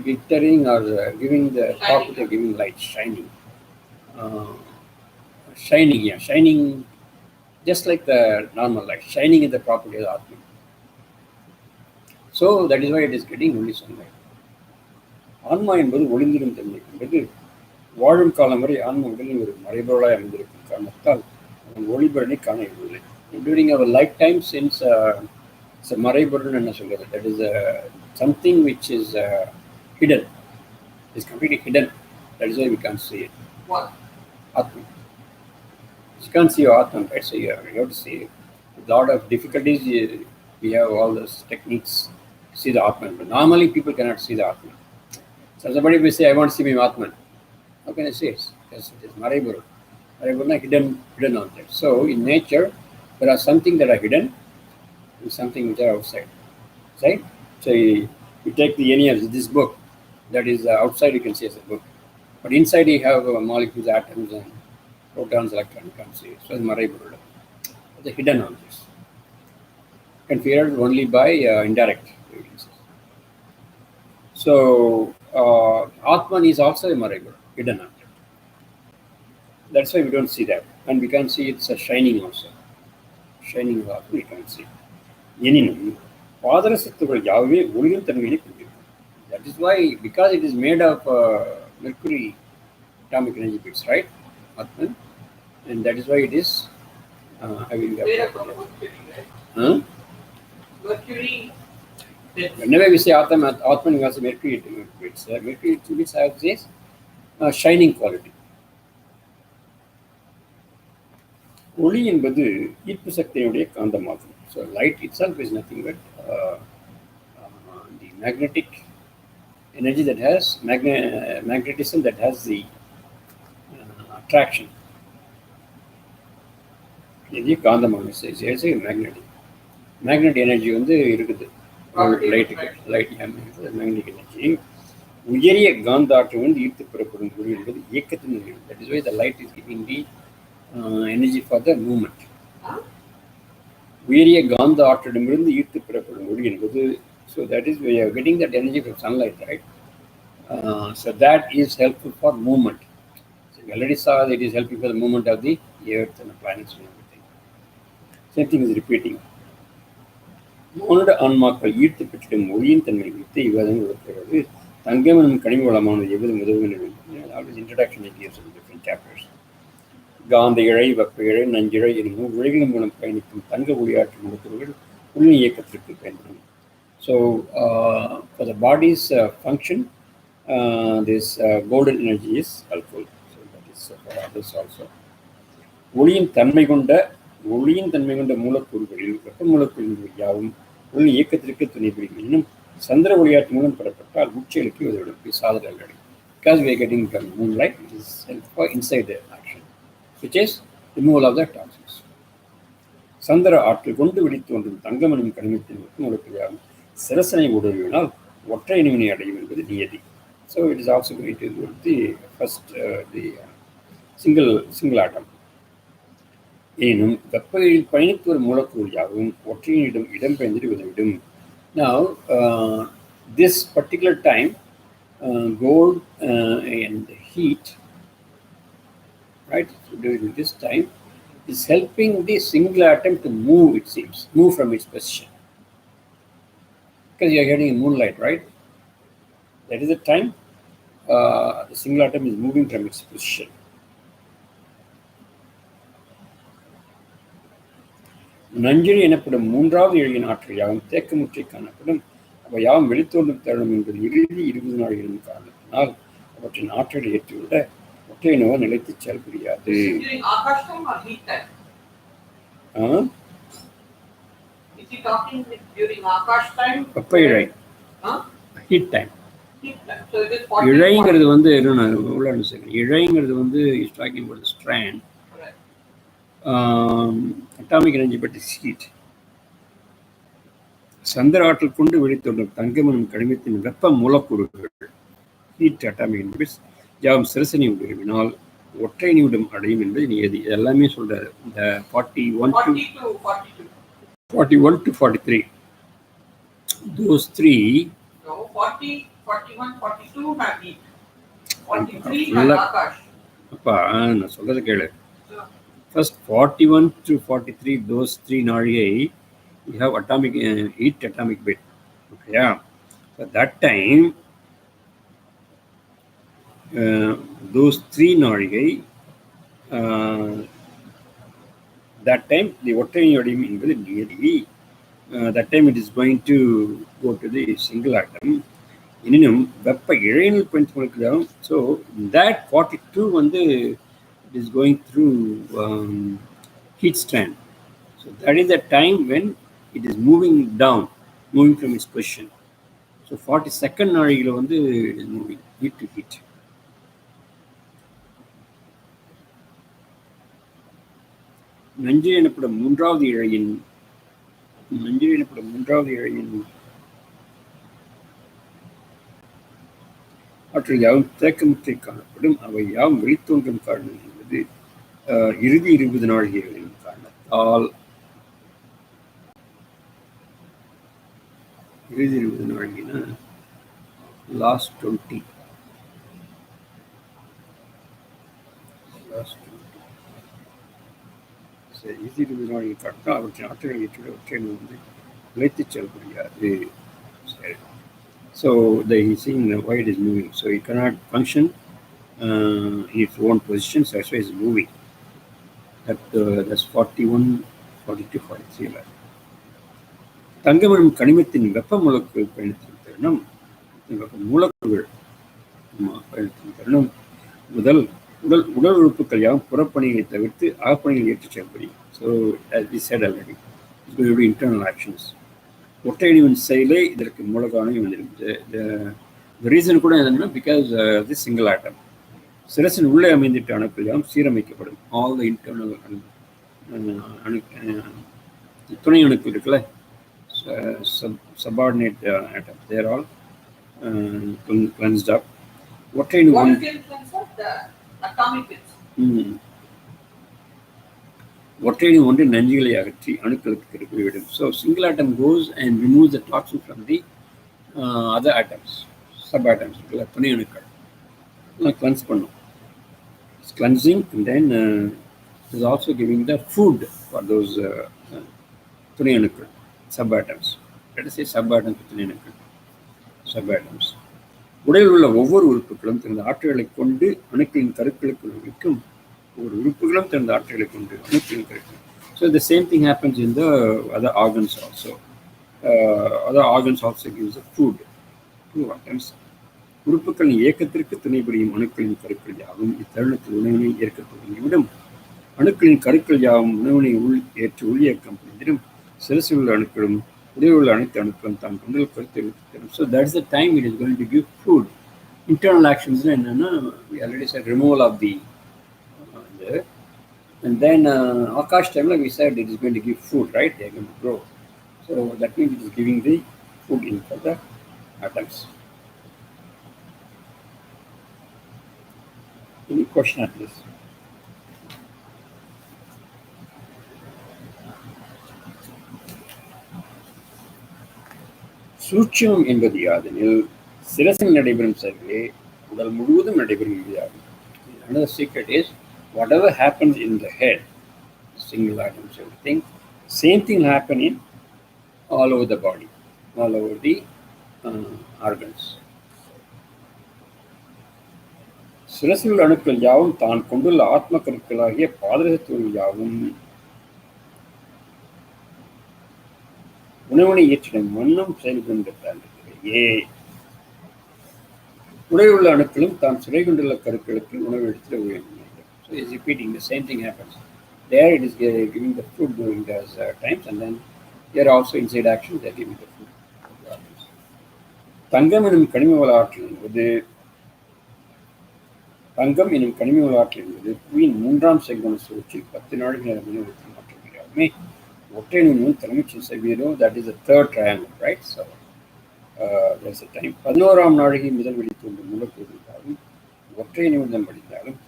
Glittering or giving the property of giving light, shining. Shining just like the normal light. Shining is the property of the Atman. So that is why it is getting only sunlight. ஆன்மா என்பது ஒளிந்திடும் தன்மை கொண்டது. வாழும் காலம் வரை ஆன்மா உடலில் ஒரு மறைபொருளாய் அமைந்திருக்கும் காரணத்தால் அதன் ஒளிபரனை காண இயலவில்லை. During our lifetime, since மறைபொருள் என்ன சொல்றது, that is something which is hidden, is completely hidden. That is why we can't see it. What? Atman. You can't see your Atman, right? So you have to see it. With a lot of difficulties, we have all those techniques to see the Atman. But normally people cannot see the Atman. So somebody will say, I want to see my Atman. How can I say it? Because it is Mariburu. Mariburu is hidden object. So in nature, there are something that are hidden and something which are outside. Right? So you take this book that is outside, you can see as a book. But inside you have molecules, atoms, and protons, electrons, you can't see it. So it's Mariburu. The hidden objects. You can figure it only by indirect evidences. So Atman is also a Mariburu, hidden object. That's why we don't see that. And we can see it's a shining also. Shining of Atman, we can't see. எனினும் பாதரசத்துகள் யாவே ஒளிரும் தன்மையை கொண்டிருக்கும். That is why, because it is made of mercury atomic energy bits, right? Atman. And that is why it is having that. Mercury. Whenever we say Atman, we also mercury bits. Mercury bits have this shining quality. ஒளி என்பது ஈர்ப்பு சக்தியினுடைய காந்தமாகும். So light itself is nothing but the magnetic energy that has magnetism that has the attraction. இது காந்தமான magnetic energy வந்து இருக்குது லைட்டுக்கு. magnetic energy உயரிய காந்த ஆற்றல் வந்து ஈர்த்து பெறப்படும் ஒளி என்பது இயக்கத்தின் நிலை. That is why the light is giving the energy for the movement. உயரிய காந்த ஆற்றலிடமிருந்து ஈர்த்து பெறப்படும் ஒளி என்பது, so that is we are getting that energy from sunlight, right? So that is helpful for movement. So we already saw that it is helpful for the movement of the earth and the planets and everything. Same thing is repeating. மானுட ஆன்மாக்கள் ஈர்த்து பெற்றிடும் ஒளியின் தன்மை குறித்து இவ்வாதங்கள் விளக்குகிறது. தங்கம் எனும் கனிம வளமானது எவ்விதம் உதவுகின்றது. Always introduction it gives in different chapters. காந்த இழை, வெப்ப இழை, நஞ்சிழை எனும் இழைகளின் மூலம் பயணிக்கும் தங்க ஒளியாற்றும் மூலக்கூறுகள் உள்ளின் இயக்கத்திற்கு பயன்படும். So for the body's function, this golden energy is helpful. So that is for others also. ஒளியின் தன்மை கொண்ட மூலக்கூறுகளில் வெப்ப மூலக்கூறுகள் யாவும் உள்ளின் இயக்கத்திற்கு துணை புரியும். இன்னும் சந்திர ஒளியாற்று மூலம் பெறப்பட்டால் உச்சலுக்கு உதவிடும் சாதனை. Because we are getting the moonlight, it is for inside the action, which is removal of the toxins. சந்திர ஆற்றல் கொண்டு வெடித்தோன்றும் தங்கம் எனும் கனிமத்தின் வெப்ப மூலக்கூறாகும் சிரசனை உடலினால் ஒற்றை இணைவினை அடையும் என்பது நியதி. So it is also going to do the first the single atom. எனினும் வெப்பங்களில் பயணித்து வரும் மூலக்கூறு யாவும் ஒற்றையினிடம் இடம்பெயர்ந்து உதவிடும். Now this particular time gold and heat, right? So during this time is helping the single atom to move, it seems, move from its position. Because you are getting moonlight, right? That is the time the single atom is moving from its position. நஞ்சிழை எனப்படும் மூன்றாவது இழையின் ஆற்றல் யாவும் தேக்கமுற்றை காணப்படும். அவை யாவும் வெளித்தோன்றும் தருணம் என்பது இறுதி 20 நாடுகளின் காரணத்தினால் அவற்றின் ஆற்றலை ஏற்றுவிட ஒற்றை நோய் நிலைத்து செயல்புரியாது. வெப்ப இழை, ஹீட் டைம். இழைங்கிறது வந்து என்னன்னா இழைங்கிறது வந்து is talking about the strand. Atomic energy but is heat. சந்திர ஆற்றல் கொண்டு வெளித்தோன்றும் தங்கம் எனும் கனிமத்தின் வெப்ப மூலக்கூறுகள் ஹீட் அட்டாமிக் யூனிட்ஸ் யாவும் சிரசனை உருவினால் ஒற்றை நிமிடம் அடையும் என்பது நியதி. எல்லாமே சொல்றாரு. இந்த 41 to 43 those three, no, 40, 41, 42 have heat, 43 have Akash. அப்பா நான் சொல்றது கேளு. First 41 to 43, those three நாழிகை you have atomic heat atomic bit. Okay, yeah. So that time those three நாழிகை that time the ஒற்றை அடையும் என்பது நியதி. That time it is going to go to the single atom. எனினும் வெப்ப இழையினில் பயன்படுத்தலாம். So that 42 வந்து it is going through heat strand. So that is the time when it is moving down, moving from its position. So 42nd நாழிகையில வந்து it is moving heat to heat. நஞ்சிழை எனப்படும் மூன்றாவது இழையின் ஆற்றல் யாவும் தேக்கமுற்றை காணப்படும். அவை யாவும் வெளித்தோன்றும் காரணம் என்பது இறுதி 20 நாழிகைகளின் காரணத்தால். இறுதி 20 நாழிகைனா லாஸ்ட் 20 சரி, இறுதி 20 நாழிகை காரணத்தால் அவற்றின் ஆற்றலை ஏற்றுவிட ஒற்றை வந்து நிலைத்து செயல்படுகிறது. சரி. So he's seeing why it is moving. So it cannot function in its own position. So that's why it's moving. That's 41, 42, 43. தங்கம் எனும் கனிமத்தின் வெப்ப மூலக்கூறு பயணித்தின் தருணம் உடல் உறுப்புகள் யாவும் புறப்பணிகளை தவிர்த்து அகப்பணிகளை ஏற்றுச் செயல்படும். So as we said already, it's going to do internal actions. ஒற்றை இணைவின் செயலே இதற்கு மூல காரணம் வந்திருக்கு. ரீசன் கூட என்னன்னா பிகாஸ் தி சிங்கிள் ஆட்டம் சிரசின் உள்ளே அமைந்திட்ட அணுக்கள் யாவும் சீரமைக்கப்படும். ஆல் த இன்டர்னல் துணை அணுக்கள் இருக்குல்ல, subordinate atoms, they are all cleansed up. ஒற்றை ஒற்றையினை ஒன்று நஞ்சுகளை அகற்றி அணுக்களுக்கு திருப்பிவிடும். So single atom goes and remove the toxin from the other atoms, sub atoms இருக்குல்ல, துணை அணுக்கள் கிளன்ஸ் பண்ணும். It's cleansing and then is also giving the food for those துணை அணுக்கள், sub atoms. Let us say sub atoms, துணை அணுக்கள், sub atoms. உடலில் உள்ள ஒவ்வொரு உறுப்புகளும் தனது ஆற்றல்களை கொண்டு அணுக்களின் கருக்களுக்கு விளைவிக்கும். ஒவ்வொரு உறுப்புகளும் தனது ஆற்றல்களை கொண்டு அணுக்களின் கருக்கள். So the same thing happens in the other organs also. Other organs also gives the food to atoms. உறுப்புகளின் இயக்கத்திற்கு துணை புரியும் அணுக்களின் கருக்கள் யாவும் இத்தருணத்தில் உணவினை ஏற்க தொடங்கிவிடும். அணுக்களின் கருக்கள் யாவும் உணவினை ஏற்று இயக்கம் புரிந்திடும். சிறுசில் உள்ள அணுக்களும் உடலில் உள்ள அனைத்து அணுக்களும் தான் கொண்டுள்ள கருத்தை தரும். So that's the time it is going to give food. Internal actions என்னன்னா, we already said removal of the and then Akash time we said it is going to give food, right? They are going to grow. So that means it is giving the food in for the atoms. Any question at this? சூட்சமம் என்பது யாதெனில் சிரசில் நடைபெறும் செயல்களே உடல் முழுவதும் நடைபெறும் விதியாகும். Another secret is whatever happens in the head, single atoms, everything, same thing will happen in all over the body, all over the organs. சிரசில் அணுக்கள் யாவும் தான் கொண்டுள்ள ஆத்ம கருக்களாகிய பாதரசத்துவங்கள் யாவும் உணவினை ஏற்றிடும் வண்ணம் செயல்கொண்டிருக்கிறார்களே. உடலில் உள்ள அணுக்களும் தான் சிறை கொண்டுள்ள கருக்களுக்கு உணவு எடுத்து உயர்ந்தது. So it's repeating, the same thing happens. There it is giving the food during those times, and then here also inside action they are giving the food. தங்கம் எனும் கனிம வள ஆற்றல் என்பது புவியின் 3ஆம் செங்கோண சுழற்சியில் 10 நாடுகள் நேரம் மாற்றப்படுகிறாமே. ஒற்றை நிமிடம் தலைமைச் செவ்வியதோ, that is the third triangle, right? So there's a time. 11ஆம் நாழிகை முதல் வெளி தோன்றும் மூலக்கூறுகளாலும் ஒற்றை நிமிடம் படித்தாலும்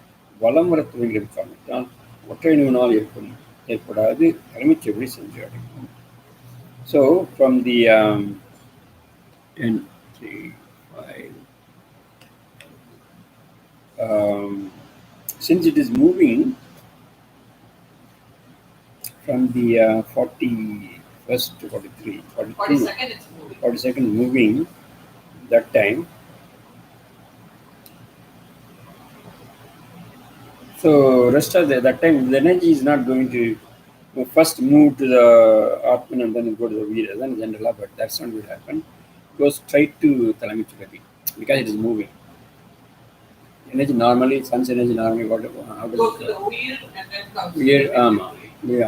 வளம் வர துவங்கிடும் காரணத்தால் ஒற்றை நிமிடனால் ஏற்படாது தலைமைச் செவ்வி சென்று அடைக்கும். So from the 10, 3, 5, since it is moving from the 41st to 43, 42, 42nd moving that time. So rest of that time the energy is not going to first move to the Atman and then go to the Veera, then Generala, but that's not going to happen. It goes straight to Talamicchukati because it is moving. Energy normally, sun's energy normally, how does it go? To the Veer and then comes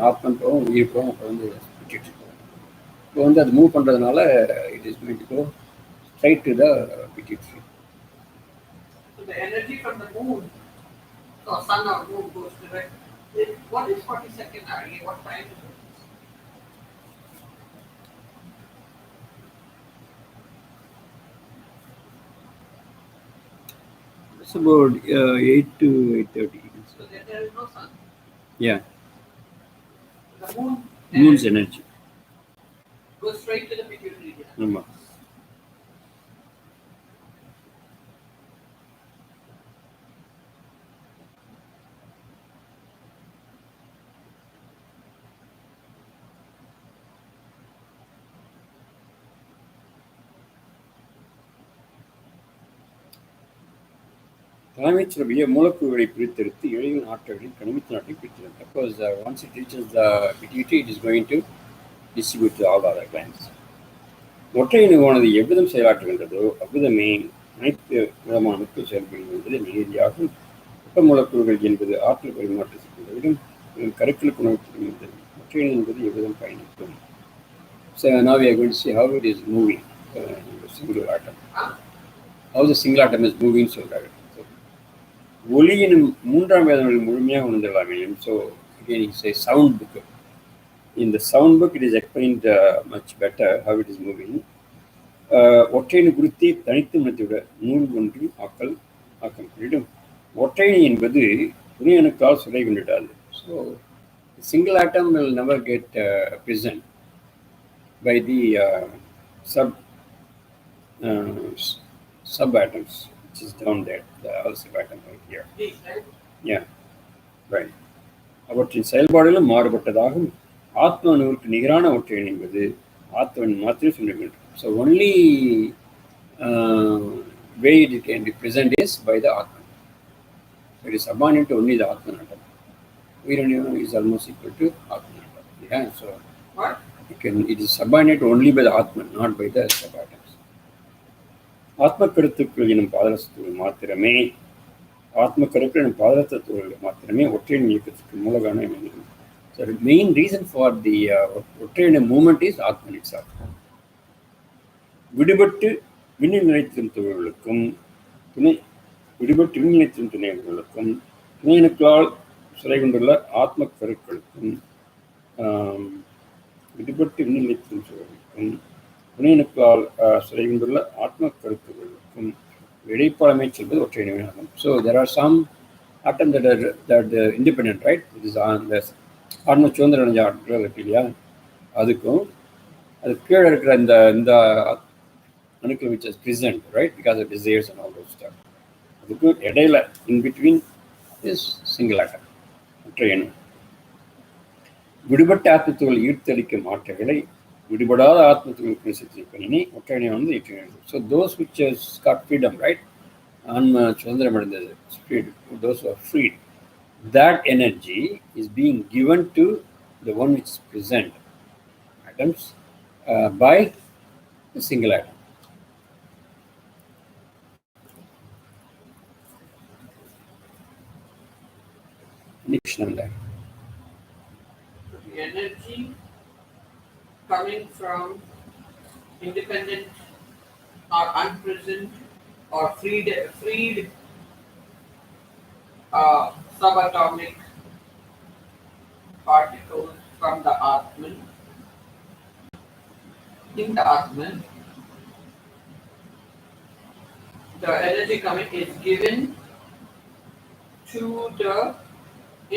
Atman போகும், உயிர் போகும், அப்புறம் வந்து விட்டுட்டு போகும். இப்போ வந்து அது மூவ் பண்ணுறதுனால it is going to go straight to the pituitary. So the energy from the moon, or sun or moon goes direct. What is 42nd hour? What time is it? It's about 8 to 8:30. So there is no sun. Yeah. The moon. Moon's energy goes straight to the pituitary. ஆமா. தலைமைச்சிறவிய மூலக்கூறுகளை பிரித்தெடுத்து இழையின் ஆற்றல்களில் கனிமத்தின் ஆற்றலை பிரித்தெடுக்கும். Because once it reaches the pituitary, it is going to distribute to all the other glands. ஒற்றை அணுவானது எவ்விதம் செயலாற்றுகின்றதோ அவ்விதமே அனைத்து விதமான அணுக்கள் செயல்படும் என்பது நேரடியாகும். வெப்ப மூலக்கூறுகள் என்பது ஆற்றல் பரிமாற்றத்திற்கு விடும் கருக்களுக்கு உணவு. ஒற்றை அணு என்பது எவ்விதம் பயணிக்கும். So now we are going to see how it is moving the single atom. How the single atom is moving சொல்றாங்க. ஒலி எனும் 3ஆம் வேதங்களில் முழுமையாக உணர்ந்தலாம். So again he says sound book. In the sound book it is explained much better how it is moving. ஒற்றையணு குறித்து தனித்து மனத்திவிட நூல் ஒன்றில் ஆக்கம் குறிடும். ஒற்றையணு என்பது துணை அணுக்கால் சுரை கொண்டிடாது. So single atom will never get present by the subatoms, which is down there, the other subatom right here. Yeah, right. அவற்றின் செயல்பாடுகளும் மாறுபட்டதாகும். ஆத்ம அணுவிற்கு நிகரான ஒற்றையணு என்பது ஆத்மன் மாத்திரம் சொல்ல வேண்டும். So only way it can be present is by the Atman. So it is subordinate to only the Atman atom. Viraniya is almost equal to Atman atom. Yeah, so What? it is subordinate only by the Atman, not by the subatoms. ஆத்ம கருத்துக்கள் எனும் பாதரசத்துகள் மாத்திரமே ஒற்றையின் இயக்கத்துக்கு மூலகான அமைகிறது. So the main reason for the ஒற்றையின movement is Atman itself. விடுபட்டு விண்ணில் நிலைத்திரும் துணைகளுக்கும் துணையினுக்களால் சிறை கொண்டுள்ள ஆத்ம கருக்களுக்கும் விடுபட்டு விண்ணில் நிலைத்திரும் துணைகளுக்கும் துணையினுக்களால் சிறை கொண்டுள்ள ஆத்ம கருத்துகளுக்கும் இடைப்பாளமை செல்வது ஒற்றையினமாகும். So there are some atoms that are independent, right? It is on this ஆத்ம சுதந்திர அடைஞ்ச ஆட்கள் இருக்கு இல்லையா, அதுக்கும் அது கீழே இருக்கிற இந்த அணுக்கள் which is present, right, because of desires and all those stuff, அதுக்கு இடையில in between is single atom, ஒற்றையணு. விடுபட்ட ஆத்மத்துகள் ஈர்த்தளிக்கும் ஆற்றல்களை விடுபடாத ஆத்மத்துகளுக்கு சித்திரிப்பனி ஒற்றையணை வந்து ஈர்க்கிறது. So those which has got freedom, right, ஆன்ம சுதந்திரம் அடைந்தது, those who are freed, that energy is being given to the one which is present atoms by the single atom. The energy coming from independent or unpresent or freed subatomic particles from the Atman. In the Atman, the energy coming is given to the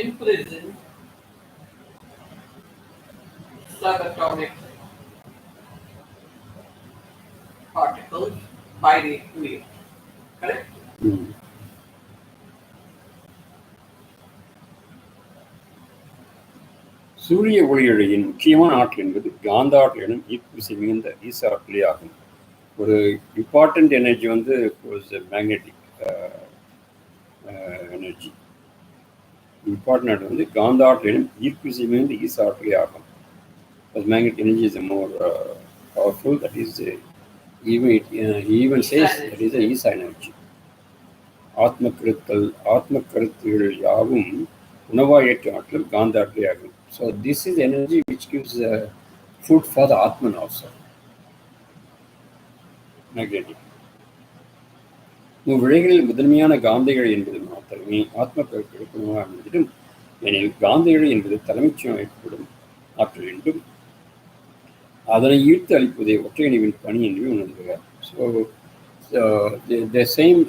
imprisoned subatomic particles by the Kriya. Correct? சூரிய ஒளியொளியின் முக்கியமான ஆற்றல் என்பது காந்த ஆற்றல் எனும் ஈர்ப்பு மிகுந்த ஈச ஆற்றலே ஆகும். ஒரு இம்பார்ட்டன்ட் எனர்ஜி வந்து மேக்னெட்டிக் எனர்ஜி. இம்பார்ட்டன்ட் வந்து காந்த ஆற்றல் எனும் ஈர்ப்பு மிகுந்த ஈச ஆற்றலே ஆகும். Magnetic energy is more powerful. That is, he even says that is the Isha energy. ஆத்ம கருத்துகள் யாவும் உணவாயற்ற ஆற்றல் காந்த ஆற்றலே ஆகும். So this is energy which gives food for the Atman also. Magnetic. விடைகளில் முதன்மையான காந்திகள் என்பது மாத்திரமே ஆத்ம கருத்துகளுக்கு உணவாக அமைந்திடும். எனில் காந்திகள் என்பது தலைமைச்சுவம் வைக்கப்படும் ஆற்றல் என்றும் அதனை ஈர்த்து அளிப்பதே ஒற்றையணிவின் பணி என்று உணர்கிறார். So the same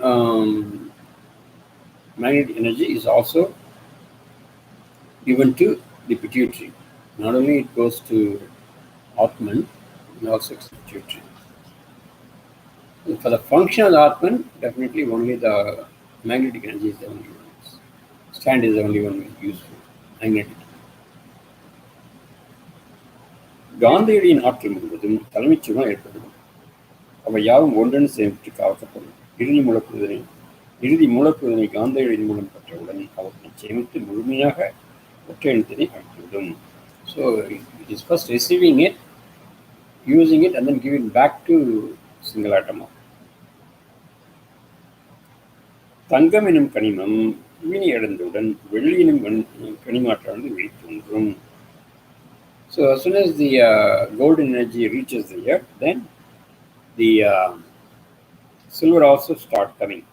magnetic energy is also given to the pituitary. Not only it goes to Atman, it also goes to pituitary. For the function of the Atman, definitely only the magnetic energy is the only one. Stand is the only one useful. Magnetic. காந்தியடியின் ஆற்றல் முழுவதும் தலைமைச்சுவம் ஏற்படும். அவை யாவும் ஒன்றென்று சேமித்து காக்கப்படும். இறுதி மூலப்பொருதனை காந்தியடியின் மூலம் பெற்றவுடன் அவற்றை சேமித்து முழுமையாக ஒற்றையணத்தினை அளித்துவிடும். So it is first receiving it, using it, and then giving back to single atom. தங்கம் எனும் கனிமம் வினி அடைந்தவுடன் வெள்ளி எனும் கனிமாற்றானது வெளித்தோன்றும். So as soon as the golden energy reaches the earth, then the silver also start coming.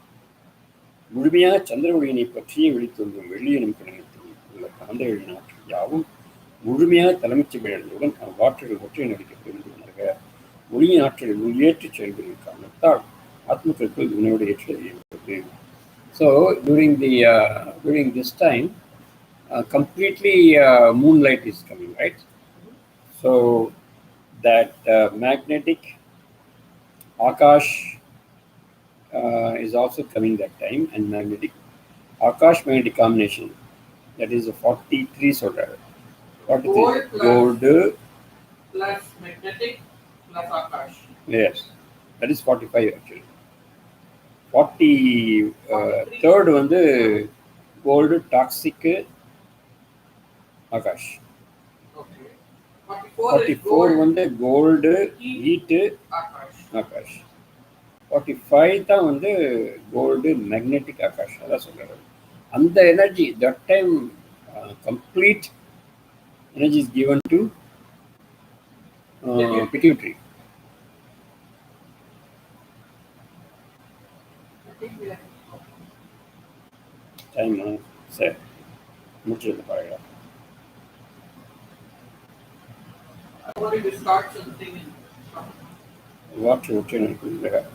முழுமையாக சந்திர ஒளியினை பற்றிய வெளித்தோன்றும் வெள்ளி எனும் கனிமத்தில் உள்ள காந்த ஒளியின் ஆற்றல் யாவும் முழுமையாக தலைமைச்சு அடைந்தவுடன் அவ்வாற்றல் ஒற்றை நடிக்கப்படுகின்றன. ஒளியின் ஆற்றல் உள்ளேற்று செயல்படும் காரணத்தால் ஆத்மக்கள் உணவோடு ஏற்றது. So during this time, completely moonlight is coming, right? So that magnetic Akash is also coming that time, and magnetic Akash magnetic combination, that is a 43 solar. Gold plus magnetic plus Akash. Yes, that is 45 actually. 43rd வந்து gold டாக்ஸிக்கு Akash. 44 வந்து gold heat Akash. 45 தான் வந்து gold magnetic Akash. அதான் சொல்றாரு. அந்த energy that time complete energy is given to pituitary. Time சரி முடிச்சது பாருங்க.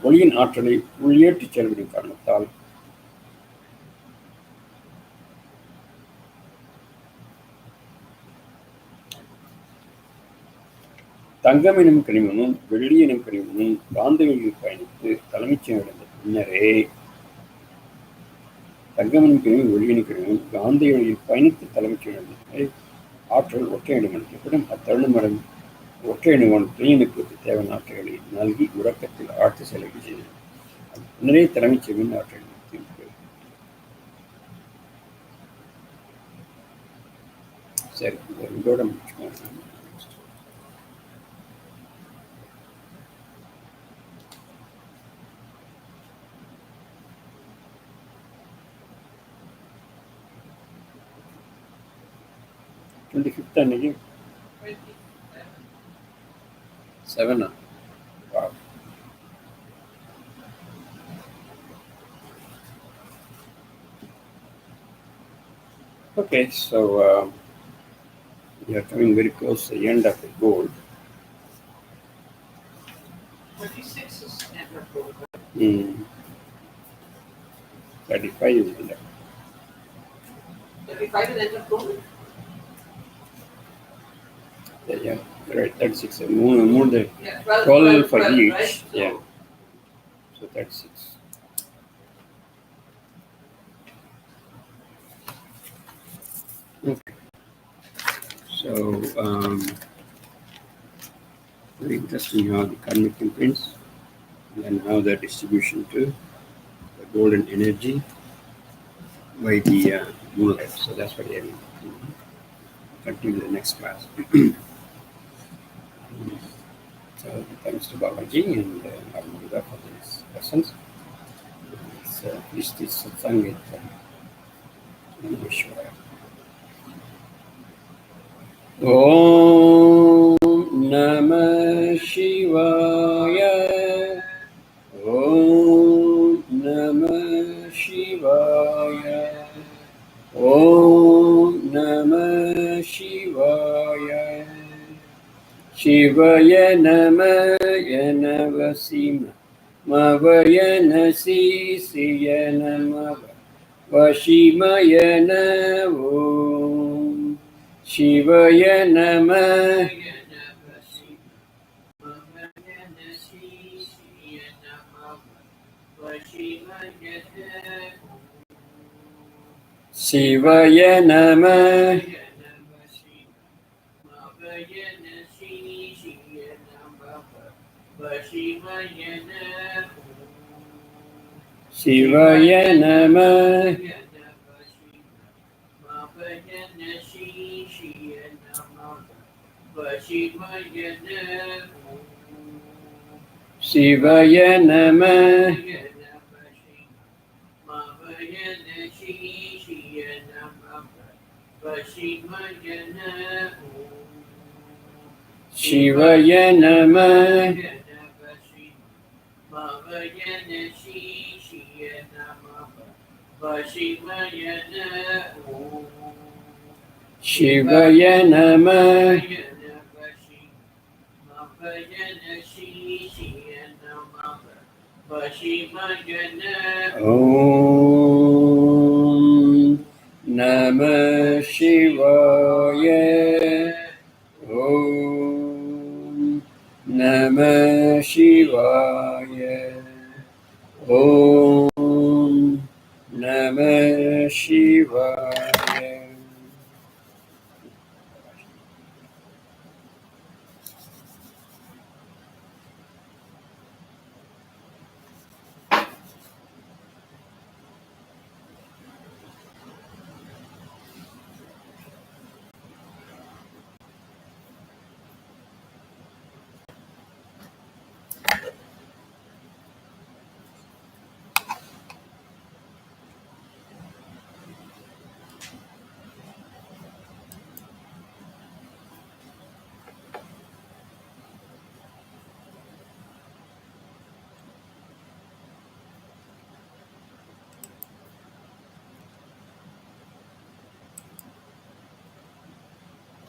ஒளியின் ஆற்றலை உள்ளேற்றிச் செல்வதின் காரணத்தால் தங்கம் எனும் கனிமமும் வெள்ளி எனும் கனிமமும் காந்தங்களில் பயணித்து தலைமைச் செயலடைந்த பின்னரே தங்கம் எனும் கனிமம் வெள்ளி எனும் கனிமமும் காந்தங்களில் பயணித்து தலைமைச் செயலடைந்த ஆற்றல் ஒற்றை அணுமணிக்கப்படும். அத்தருணம் ஒற்றை அணுவான துணையணுக்களுக்கு தேவையான ஆற்றல்களை நல்கி உறக்கத்தில் ஆழ்த்து செலவு செய்தது. பின்னரே தலைமைச் செயலின் ஆற்றல் சரி இதோட முடிச்சுக்கோங்க. அன்னைக்கு 7. Wow. Okay, so we are coming very close to the end of the goal. 36 is end of goal. 35 is end of. 35 is end of goal. Yeah, right. 36. More than 12 for each. Right? So yeah. So 36. Okay. So very interesting how the karmic imprints and how the distribution to the golden energy by the moonlight. So that's what I will continue the next class. So thanks to Babaji and Muruga for these lessons. Please this Sathsang with Vishwaya. Om Namah Shivaya. Om Namah Shivaya. Om Namah Shivaya. Shivaya Namaya Navasima Mavaya Nasisiya Namava Vashimaya Navom Shivaya Namaya Shivaya Namaya Shivaya Namah Shivaya Namah Shivaya Namah Shivaya Namah Om Namah Shivaya. Om Namah Shivaya. Om Namah Shivaya.